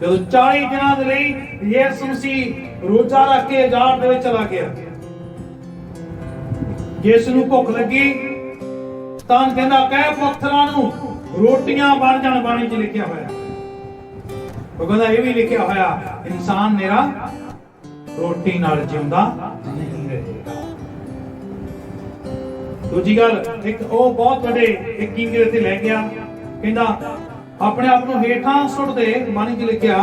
ਜਦੋਂ 40 ਦਿਨਾਂ ਦੇ ਲਈ ਯਿਸੂ ਮਸੀਹ ਰੋਜ਼ਾ ਰੱਖ ਕੇ ਜਾਣ ਦੇ ਵਿੱਚ ਚਲਾ ਗਿਆ, ਯਿਸੂ ਨੂੰ ਭੁੱਖ ਲੱਗੀ ਤਾਂ ਕਹਿੰਦਾ ਕਹਿ ਪੱਥਰਾਂ ਨੂੰ ਰੋਟੀਆਂ ਬਣ ਜਾਣ। ਬਾਣੀ 'ਚ ਲਿਖਿਆ ਹੋਇਆ, ਉਹ ਕਹਿੰਦਾ ਇਹ ਵੀ ਲਿਖਿਆ ਹੋਇਆ ਇਨਸਾਨ ਮੇਰਾ ਰੋਟੀ ਨਾਲ ਜਿਉਂਦਾ ਨਹੀਂ ਰਹੇਗਾ। ਦੂਜੀ ਗੱਲ, ਇੱਕ ਉਹ ਬਹੁਤ ਵੱਡੇ ਇੱਕ ਕਿੰਗ ਇੱਥੇ ਲੈ ਗਿਆ, ਕਹਿੰਦਾ ਆਪਣੇ ਆਪ ਨੂੰ ਹੇਠਾਂ ਸੁੱਟ ਦੇ। ਬਾਣੀ 'ਚ ਲਿਖਿਆ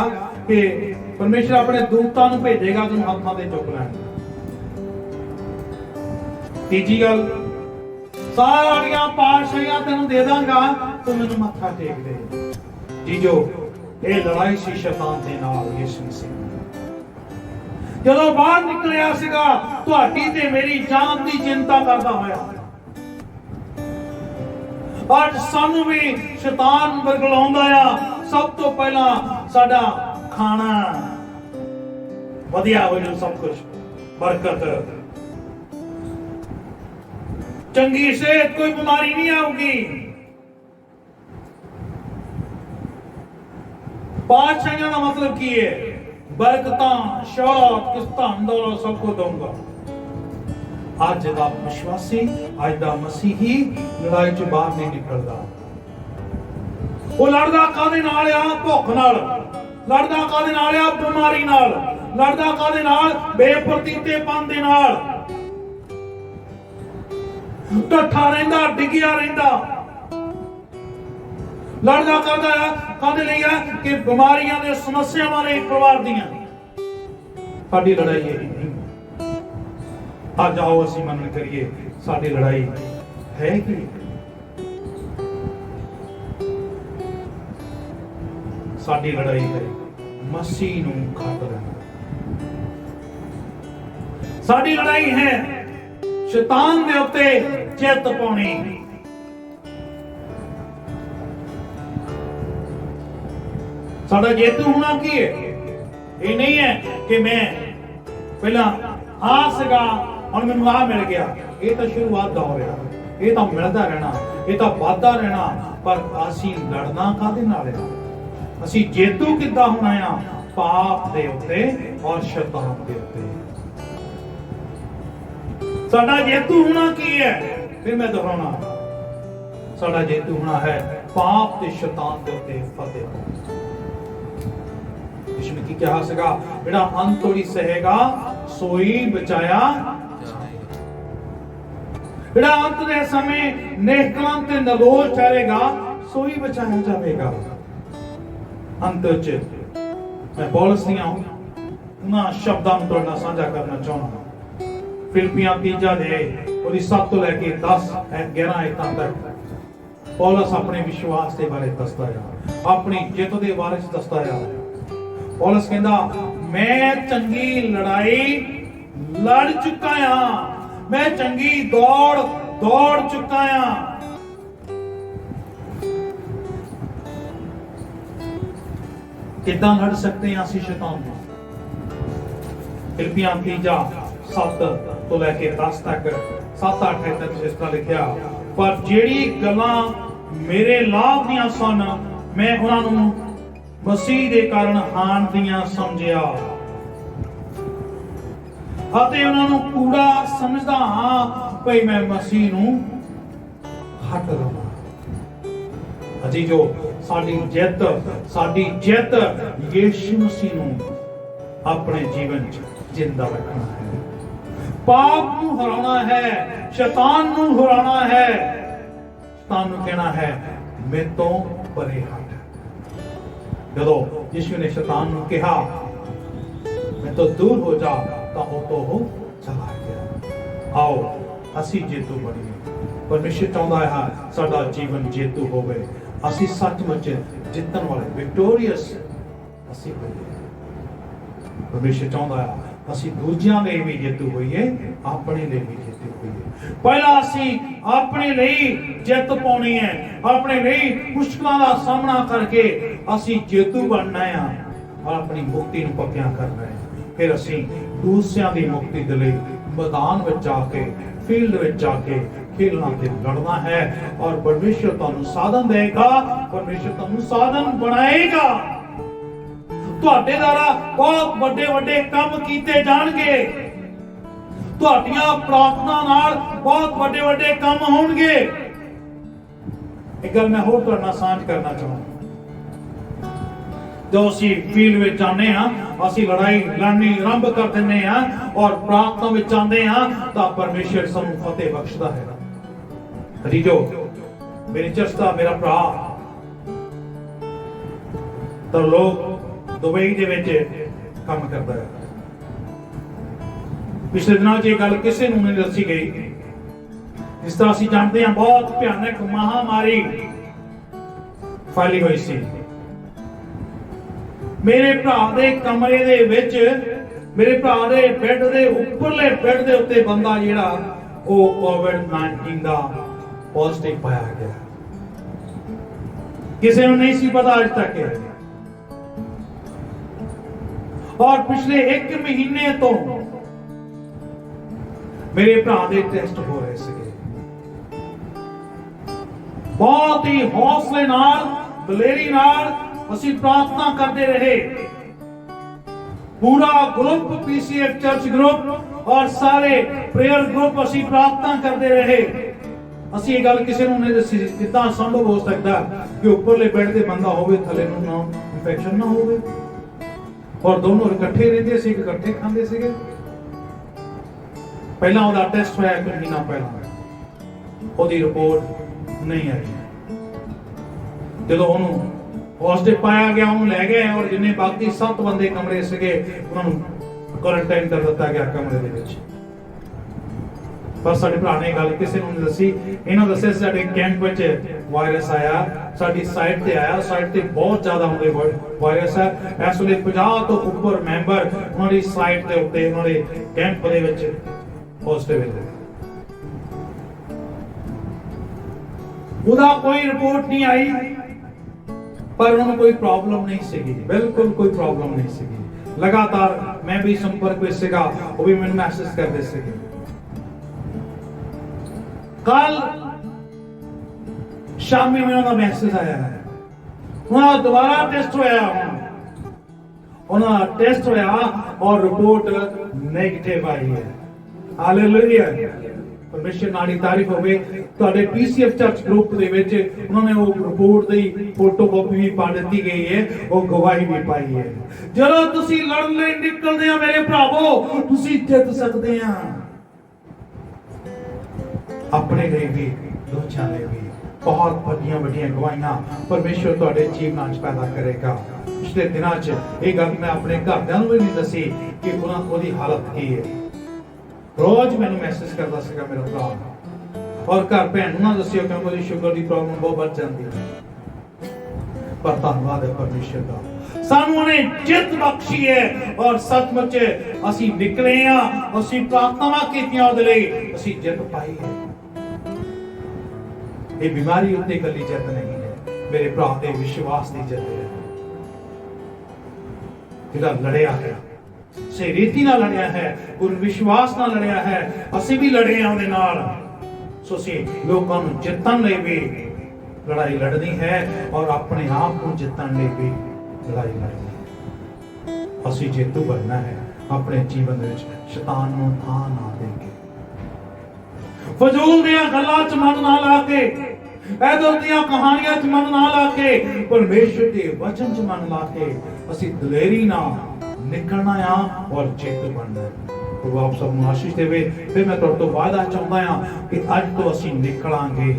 ਕਿ ਪਰਮੇਸ਼ਰ ਆਪਣੇ ਦੂਤਾਂ ਨੂੰ ਭੇਜੇਗਾ ਤੈਨੂੰ ਹੱਥਾਂ ਤੇ ਚੁੱਕ ਲੈਣ। ਤੀਜੀ ਗੱਲ, ਸਾਰੀਆਂ ਪਾਤਸ਼ਾਹੀਆਂ ਤੈਨੂੰ ਦੇ ਦਾਂਗਾ, ਤੂੰ ਮੈਨੂੰ ਮੱਥਾ ਟੇਕ ਦੇ। ਜੀ ਜੋ ਇਹ ਲੜਾਈ ਸੀ ਸ਼ੈਤਾਨ ਦੇ ਨਾਲ ਯਿਸੂ ਮਸੀਹ ਜਦੋਂ ਬਾਹਰ ਨਿਕਲਿਆ ਸੀਗਾ ਤੁਹਾਡੀ ਤੇ ਮੇਰੀ ਜਾਨ ਦੀ ਚਿੰਤਾ ਕਰਦਾ ਹੋਇਆ। ਅੱਜ ਸਾਨੂੰ ਵੀ ਸ਼ੈਤਾਨ ਬਰਗਲਾਉਂਦਾ ਆ। ਸਭ ਤੋਂ ਪਹਿਲਾਂ ਸਾਡਾ ਖਾਣਾ ਵਧੀਆ ਹੋ ਜਾਊ, ਸਭ ਕੁਝ ਬਰਕਤ, ਚੰਗੀ ਸਿਹਤ, ਕੋਈ ਬਿਮਾਰੀ ਨਹੀਂ ਆਊਗੀ। ਬਾਦਸ਼ਾਹੀਆਂ ਦਾ ਮਤਲਬ ਕੀ ਹੈ? ਬਰਕਤਾਂ, ਸ਼ੌਹਰਤ, ਕਿਸਤਾਂ, ਦੌਲਤ ਸਭ ਕੁਝ ਦਊਂਗਾ। ਅੱਜ ਦਾ ਵਿਸ਼ਵਾਸੀ, ਅੱਜ ਦਾ ਮਸੀਹੀ ਲੜਾਈ ਚ ਬਾਹਰ ਨਹੀਂ ਨਿਕਲਦਾ। ਉਹ ਲੜਦਾ ਕਾਹਦੇ ਨਾਲ ਆ? ਭੁੱਖ ਨਾਲ। ਲੜਦਾ ਕਾਹਦੇ ਨਾਲ ਆ? ਬਿਮਾਰੀ ਨਾਲ। ਲੜਦਾ ਕਾਹਦੇ ਨਾਲ? ਬੇਪਰਤੀਤੇਪਨ ਦੇ ਨਾਲ। ਟੱਠਾ ਰਹਿੰਦਾ, ਡਿੱਗਿਆ ਰਹਿੰਦਾ। ਲੜਦਾ ਕਰਦਾ ਆ ਕਾਹਦੇ ਲਈ ਆ? ਕਿ ਬਿਮਾਰੀਆਂ ਦੇ ਸਮੱਸਿਆਵਾਂ ਲਈ ਪਰਿਵਾਰ ਦੀਆਂ। ਸਾਡੀ ਲੜਾਈ ਇਹ ਨਹੀਂ। ਅੱਜ ਆਓ ਅਸੀਂ ਮੰਨ ਕਰੀਏ ਸਾਡੀ ਲੜਾਈ ਹੈ ਕੀ? ਸਾਡੀ ਲੜਾਈ ਹੈ ਮਸੀਹ ਨੂੰ ਖਾਤਰ। ਸਾਡੀ ਲੜਾਈ ਹੈ ਸ਼ੈਤਾਨ ਦੇ ਉੱਤੇ ਜਿੱਤ ਪਾਉਣੀ। ਸਾਡਾ ਜੇਤੂ ਹੋਣਾ ਕੀ ਹੈ? ਇਹ ਨਹੀਂ ਹੈ ਕਿ ਮੈਂ ਪਹਿਲਾਂ ਆ ਸੀਗਾ ਹੁਣ ਮੈਨੂੰ ਆ ਮਿਲ ਗਿਆ। ਇਹ ਤਾਂ ਸ਼ੁਰੂਆਤ ਦਾ ਹੋ ਰਿਹਾ, ਇਹ ਤਾਂ ਮਿਲਦਾ ਰਹਿਣਾ। ਇਹ ਤਾਂ ਵਾਧਾ ਰਹਿਣਾ, ਪਰ ਅਸੀਂ ਲੜਨਾ ਕਾਹਦੇ ਨਾਲ ਆ? ਅਸੀਂ ਜੇਤੂ ਕਿੱਦਾਂ ਹੋਣਾ ਆ? ਪਾਪ ਦੇ ਉੱਤੇ ਔਰ ਸ਼ੈਤਾਨ ਦੇ ਉੱਤੇ। ਸਾਡਾ ਜੇਤੂ ਹੋਣਾ ਕੀ ਹੈ? ਫਿਰ ਮੈਂ ਦੁਹਰਾਉਣਾ, ਸਾਡਾ ਜੇਤੂ ਹੋਣਾ ਹੈ ਪਾਪ ਤੇ ਸ਼ੈਤਾਨ ਦੇ ਉੱਤੇ ਫਤਿਹ। ਯਿਸੂ ਨੇ ਕੀ ਕਿਹਾ ਸੀਗਾ? ਜਿਹੜਾ ਅੰਤ ਤੋੜੀ ਸਹੇਗਾ ਸੋਈ ਬਚਾਇਆ ਜਾਏਗਾ। ਜਿਹੜਾ ਅੰਤ ਦੇ ਸਮੇਂ ਨੇਕਲਾਂਤ ਤੇ ਨਿਰਦੋਸ਼ ਠਹਿਰੇਗਾ ਸੋਈ ਬਚਾਇਆ ਜਾਵੇਗਾ। ਅੰਤ ਚ ਮੈਂ ਪੌਲਸ ਦੀਆਂ ਉਹਨਾਂ ਸ਼ਬਦਾਂ ਨੂੰ ਤੁਹਾਡੇ ਨਾਲ ਸਾਂਝਾ ਕਰਨਾ ਚਾਹੁੰਦਾ। ਫਿਲਿੱਪੀਆਂ 3 ਦੇ ਉਹਦੀ 7 ਤੋਂ ਲੈ ਕੇ 11 ਆਇਤਾਂ ਤੱਕ ਪੌਲਸ ਆਪਣੇ ਵਿਸ਼ਵਾਸ ਦੇ ਬਾਰੇ ਦੱਸਦਾ ਆ, ਆਪਣੀ ਜਿੱਤ ਦੇ ਬਾਰੇ ਦੱਸਦਾ ਆ। ਪੌਲਸ ਕਹਿੰਦਾ, ਮੈਂ ਚੰਗੀ ਲੜਾਈ ਲੜ ਚੁੱਕਾ ਆ, ਮੈਂ ਚੰਗੀ ਦੌੜ ਚੁੱਕਾ ਆ। ਕਿੱਦਾਂ ਲੜ ਸਕਦੇ ਹਾਂ ਅਸੀਂ ਸ਼ੈਤਾਨ ਨੂੰ? ਫਿਲਿੱਪੀਆਂ 3:7 ਤੋਂ ਲੈ ਕੇ 10 ਤੱਕ 7-8 ਤੱਕ ਇਸ ਤਰ੍ਹਾਂ ਲਿਖਿਆ, ਪਰ ਜਿਹੜੀ ਗੱਲਾਂ ਮੇਰੇ ਲਾਭ ਦੀਆਂ ਸਨ ਮੈਂ ਉਹਨਾਂ ਨੂੰ ਮਸੀਹ ਦੇ ਕਾਰਨ ਹਾਨ ਦੀਆਂ ਸਮਝਿਆ ਅਤੇ ਉਹਨਾਂ ਨੂੰ ਕੂੜਾ ਸਮਝਦਾ ਹਾਂ ਭਈ ਮੈਂ ਮਸੀਹ ਨੂੰ ਹਟ ਲਵਾਂ। ਅਜੀ ਜੋ ਸਾਡੀ ਜਿੱਤ ਯਿਸੂ ਮਸੀਹ ਨੂੰ ਆਪਣੇ ਜੀਵਨ ਚ ਜਿੰਦਾ ਰੱਖਣਾ ਹੈ। ਪਾਪ ਨੂੰ ਹਰਾਉਣਾ ਹੈ, ਸ਼ੈਤਾਨ ਨੂੰ ਹਰਾਉਣਾ ਹੈ। ਸ਼ੈਤਾਨ ਨੂੰ ਕਹਿਣਾ ਹੈ ਮੇਰੇ ਤੋਂ ਪਰੇ ਹਟ। ਜਦੋਂ ਯਿਸੂ ਨੇ ਸ਼ੈਤਾਨ ਨੂੰ ਕਿਹਾ ਮੈਂ ਤੋਂ ਦੂਰ ਹੋ ਜਾ, ਤਾਂ ਉਹ ਤੋਂ ਉਹ ਚਲਾ ਗਿਆ। ਆਓ ਅਸੀਂ ਜੇਤੂ ਬਣੀਏ। ਪਰਮੇਸ਼ਰ ਚਾਹੁੰਦਾ ਹੈ ਸਾਡਾ ਜੀਵਨ ਜੇਤੂ ਹੋਵੇ, ਅਸੀਂ ਸੱਚਮੁੱਚ ਜਿੱਤਣ ਵਾਲੇ ਵਿਕਟੋਰੀਅਸ ਅਸੀਂ ਹੋਈਏ। ਪਰਮੇਸ਼ਰ ਚਾਹੁੰਦਾ ਹੈ ਅਸੀਂ ਦੂਜਿਆਂ ਲਈ ਵੀ ਜੇਤੂ ਹੋਈਏ, ਆਪਣੇ ਲਈ ਵੀ ਜੇਤੂ ਹੋਈਏ। ਪਹਿਲਾਂ ਅਸੀਂ ਆਪਣੇ ਲਈ ਜਿੱਤ ਪਾਉਣੀ ਹੈ, ਆਪਣੇ ਲਈ ਮੁਸ਼ਕਲਾਂ ਦਾ ਸਾਹਮਣਾ ਕਰਕੇ ਅਸੀਂ ਜੇਤੂ ਬਣਨਾ ਹੈ ਔਰ ਆਪਣੀ ਮੁਕਤੀ ਨੂੰ ਪੱਕਿਆਂ ਕਰਨਾ ਹੈ। ਫਿਰ ਅਸੀਂ ਦੂਸਰਿਆਂ ਦੀ ਮੁਕਤੀ ਦੇ ਲਈ ਮੈਦਾਨ ਵਿੱਚ ਜਾ ਕੇ, ਫੀਲਡ ਵਿੱਚ ਜਾ ਕੇ ਖੇਲਣਾ ਤੇ ਲੜਨਾ ਹੈ ਔਰ ਪਰਮੇਸ਼ਰ ਤੁਹਾਨੂੰ ਸਾਧਨ ਦੇਗਾ, ਪਰਮੇਸ਼ਰ ਤੁਹਾਨੂੰ ਸਾਧਨ ਬਣਾਏਗਾ। ਤੁਹਾਡੇ ਦੁਆਰਾ ਬਹੁਤ ਵੱਡੇ ਕੰਮ ਕੀਤੇ ਜਾਣਗੇ, ਤੁਹਾਡੀਆਂ ਪ੍ਰਾਰਥਨਾ ਨਾਲ ਬਹੁਤ ਵੱਡੇ ਕੰਮ ਹੋਣਗੇ। ਇੱਕ ਗੱਲ ਮੈਂ ਹੋਰ ਤੁਹਾਡੇ ਨਾਲ ਸਾਂਝ ਕਰਨਾ ਚਾਹੁੰਦਾ। ਜੋ ਅਸੀਂ ਫੀਲਡ ਵਿੱਚ ਜਾਂਦੇ ਹਾਂ, ਅਸੀਂ ਲੜਾਈ ਲੜਨੀ ਆਰੰਭ ਕਰ ਦਿੰਦੇ ਹਾਂ ਔਰ ਪ੍ਰਾਰਥਨਾ ਵਿੱਚ ਜਾਂਦੇ ਹਾਂ ਤਾਂ ਪਰਮੇਸ਼ਰ ਸਾਨੂੰ ਫਤਿਹ ਬਖਸ਼ਦਾ ਹੈ। ਅਜੀ ਜੋ ਮੇਰੀ ਚਰਚ ਦਾ ਮੇਰਾ ਭਰਾ ਤਾਂ ਲੋਕ ਦੁਬਈ ਦੇ ਵਿੱਚ ਕੰਮ ਕਰਦਾ ਹੈ। ਪਿਛਲੇ ਦਿਨਾਂ 'ਚ ਇਹ ਗੱਲ ਕਿਸੇ ਨੂੰ ਨਹੀਂ ਦੱਸੀ ਗਈ। ਜਿਸ ਤਰ੍ਹਾਂ ਅਸੀਂ ਜਾਣਦੇ ਹਾਂ ਬਹੁਤ ਭਿਆਨਕ ਮਹਾਮਾਰੀ ਫੈਲੀ ਹੋਈ ਸੀ। ਮੇਰੇ ਭਰਾ ਦੇ ਕਮਰੇ ਦੇ ਵਿੱਚ, ਮੇਰੇ ਭਰਾ ਦੇ ਬੈੱਡ ਦੇ ਉੱਪਰਲੇ ਬੈੱਡ ਦੇ ਉੱਤੇ ਬੰਦਾ ਜਿਹੜਾ ਉਹ COVID-19 ਦਾ ਪੋਜ਼ਿਟਿਵ ਪਾਇਆ ਗਿਆ। ਕਿਸੇ ਨੂੰ ਨਹੀਂ ਸੀ ਪਤਾ ਅੱਜ ਤੱਕ। ਔਰ ਪਿਛਲੇ 1 ਮਹੀਨੇ ਤੋਂ ਮੇਰੇ ਭਰਾ ਦੇ ਟੈਸਟ ਹੋ ਰਹੇ ਸੀਗੇ। ਬਹੁਤ ਹੀ ਹੌਸਲੇ ਨਾਲ, ਦਲੇਰੀ ਨਾਲ ਅਸੀਂ ਪ੍ਰਾਰਥਨਾ ਕਰਦੇ ਰਹੇ। ਪੂਰਾ ਗਰੁੱਪ, PCF ਚਰਚ ਗਰੁੱਪ ਔਰ ਸਾਰੇ ਪ੍ਰੇਅਰ ਗਰੁੱਪ ਅਸੀਂ ਪ੍ਰਾਰਥਨਾ ਕਰਦੇ ਰਹੇ। ਅਸੀਂ ਇਹ ਗੱਲ ਕਿਸੇ ਨੂੰ ਨਹੀਂ ਦੱਸੀ ਕਿੱਦਾਂ ਸੰਭਵ ਹੋ ਸਕਦਾ ਕਿ ਉੱਪਰਲੇ ਬੈੱਡ ਤੇ ਬੰਦਾ ਹੋਵੇ, ਥੱਲੇ ਨੂੰ ਨਾ ਇਨਫੈਕਸ਼ਨ ਨਾ ਹੋਵੇ। ਔਰ ਦੋਨੋਂ ਇਕੱਠੇ ਰਹਿੰਦੇ ਸੀ, ਇਕੱਠੇ ਖਾਂਦੇ ਸੀਗੇ। ਪਹਿਲਾਂ ਉਹਦਾ ਟੈਸਟ ਹੋਇਆ 1 ਮਹੀਨਾ ਪਹਿਲਾਂ, ਉਹਦੀ ਰਿਪੋਰਟ ਨਹੀਂ ਆਈ। ਜਦੋਂ ਉਹਨੂੰ ਪੋਜ਼ਿਟਿਵ ਪਾਇਆ ਗਿਆ, ਉਹਨੂੰ ਲੈ ਗਏ ਔਰ ਜਿੰਨੇ ਬਾਕੀ 7 ਬੰਦੇ ਕਮਰੇ ਸੀਗੇ ਉਹਨਾਂ ਨੂੰ ਕੁਆਰੰਟਾਈਨ ਕਰ ਦਿੱਤਾ ਗਿਆ ਕਮਰੇ ਦੇ ਵਿੱਚ। ਪਰ ਸਾਡੇ ਭਰਾ ਨੇ ਗੱਲ ਕਿਸੇ ਨੂੰ ਨਹੀਂ ਦੱਸੀ। ਇਹਨਾਂ ਦੱਸਿਆ ਸਾਡੇ ਕੈਂਪ ਵਿੱਚ ਵਾਇਰਸ ਆਇਆ, ਸਾਡੀ ਸਾਈਟ ਤੇ ਆਇਆ। ਸਾਈਟ ਤੇ ਬਹੁਤ ਜ਼ਿਆਦਾ ਹੁੰਦੇ ਵਾਇਰਸ ਹੈ। ਇਸ ਵੇਲੇ 50 ਤੋਂ ਉੱਪਰ ਮੈਂਬਰ ਉਹਨਾਂ ਦੀ ਸਾਈਟ ਦੇ ਉੱਤੇ, ਉਹਨਾਂ ਦੇ ਕੈਂਪ ਦੇ ਵਿੱਚ ਪੋਜ਼ਿਟਿਵ ਹੈ। ਉਹਦਾ ਕੋਈ ਰਿਪੋਰਟ ਨਹੀਂ ਆਈ, ਪਰ ਉਹਨਾਂ ਨੂੰ ਕੋਈ ਪ੍ਰੋਬਲਮ ਨਹੀਂ ਸੀਗੀ, ਬਿਲਕੁਲ ਕੋਈ ਪ੍ਰੋਬਲਮ ਨਹੀਂ ਸੀਗੀ। ਲਗਾਤਾਰ ਮੈਂ ਵੀ ਸੰਪਰਕ ਵਿੱਚ ਸੀਗਾ, ਉਹ ਵੀ ਮੈਨੂੰ ਮੈਸੇਜ ਕਰਦੇ ਸੀਗੇ। ਕੱਲ शामी में उन्होंने मैसेज आया है, उन्होंने दोबारा टेस्ट होया, उन्होंने टेस्ट होया और रिपोर्ट नेगेटिव आई है। हालेलुया, परमेश्वर नाल दी तारीफ होवे। तुहाडे पीसीएफ चर्च ग्रुप दे विच उन्होंने वो रिपोर्ट दी फोटोकॉपी भी पा दी गई है, वो गवाही भी पाई है। जदों तुसीं लड़न लई निकलदे आ मेरे भरावो, तुसीं जित सकदे आ, अपने लिए भी दूसरों लिए भी। बहुत बड़ियां बड़ियां गवाहियां परमेश्वर तुहाडे जीवनां च पैदा करेगा। पिछले दिनां च ये गल मैं अपने घरदिआं नूं भी नहीं दसी कि उन्हां दी हालत की है। रोज मैनूं मैसेज करदा सीगा मेरा भरा, और घर भैन नूं ना दसियो क्योंकि उहदी शुगर दी प्रॉब्लम बहुत बढ़ जाती है। पर धन्नवाद है परमेश्वर दा, सानूं उहने जित बख्शी है और सचमुच असीं निकले हां, असीं प्रार्थनावां कीतियां उहदे लई, असीं जित पाई है। ये बीमारी उत्ते कली जित नहीं है मेरे भरा, दे विश्वास की जित है। जिहड़ा लड़िया है से रीति ना लड़िया है, गुर विश्वास ना लड़िया है, असीं भी लड़े हां उहदे नाल। सो असीं लोकां नूं जितण लई भी लड़ाई लड़नी है और अपने आप को जितण लई भी लड़ाई लड़नी है। असीं जेतू बनना है अपने जीवन विच, शैतान नूं थां ना दे के, फजूल दियां गल्लां च मन ना ला के, इधर दियां कहानियां च मन ना ला के, परमेश्वर दे वचन च मन ला के असीं दलेरी नाल निकलना आ और जेतू बनना है। प्रभु आप सब नूं आशीष देवे। फिर मैं तुहाडे तो वादा चाहुंदा हां कि अज तो असीं निकलांगे,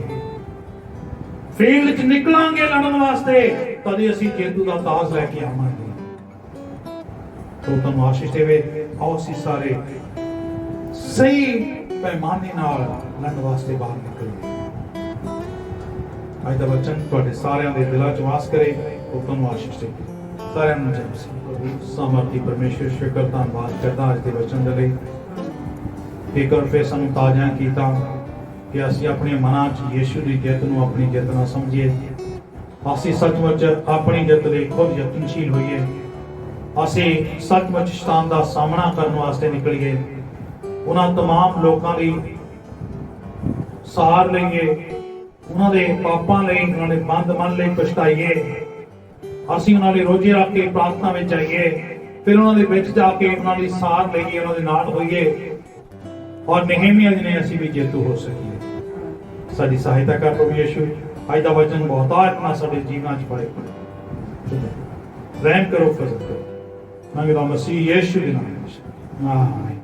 फील्ड च निकलांगे लड़न वास्ते, तद असीं जेतू दा ताज लैके आवांगे। तो तुहानूं आशीष देवे। आओ असीं सारे सही पैमाने नाल लड़न वास्ते बाहर निकलीए। अज दा वचन तुहाडे सारिआं दे दिलां च वास करे। तो तुहानूं आशीष देवे। सारिआं नूं जय मसीह। सामर्थी परमेश्वर शुक्र धन्नवाद करदा अज दे वचन दे लई। एक बार फिर सानूं ताज़ा कीता कि असीं अपने मनां च यीशु दी जित नूं अपनी जित ना समझीए। असीं सचमुच अपनी जित लई खुद यतनशील होईए। असीं सचमुच शैतान दा सामना करन वास्ते निकलीए। उन्हां तमाम लोकां लई सहार लईए, उन्हां दे पापां लई, उन्हां दे बंद मन लई पछताईए। असीं उन्हां लई रोजे रख के प्रार्थना विच आईए, फिर उन्हां दे विच जाके उन्हां लई सहार लईए, उन्हां दे नाल होईए और नehemiah जिने असीं भी जेतू हो सकीए। साडी सहायता कर प्रभु यीशु। अज दा वचन बहुतायत नाल साडे जीवनां च पाए। रहम करो, फजल करो। मैं मसीह यीशु दे नाम विच आमीन।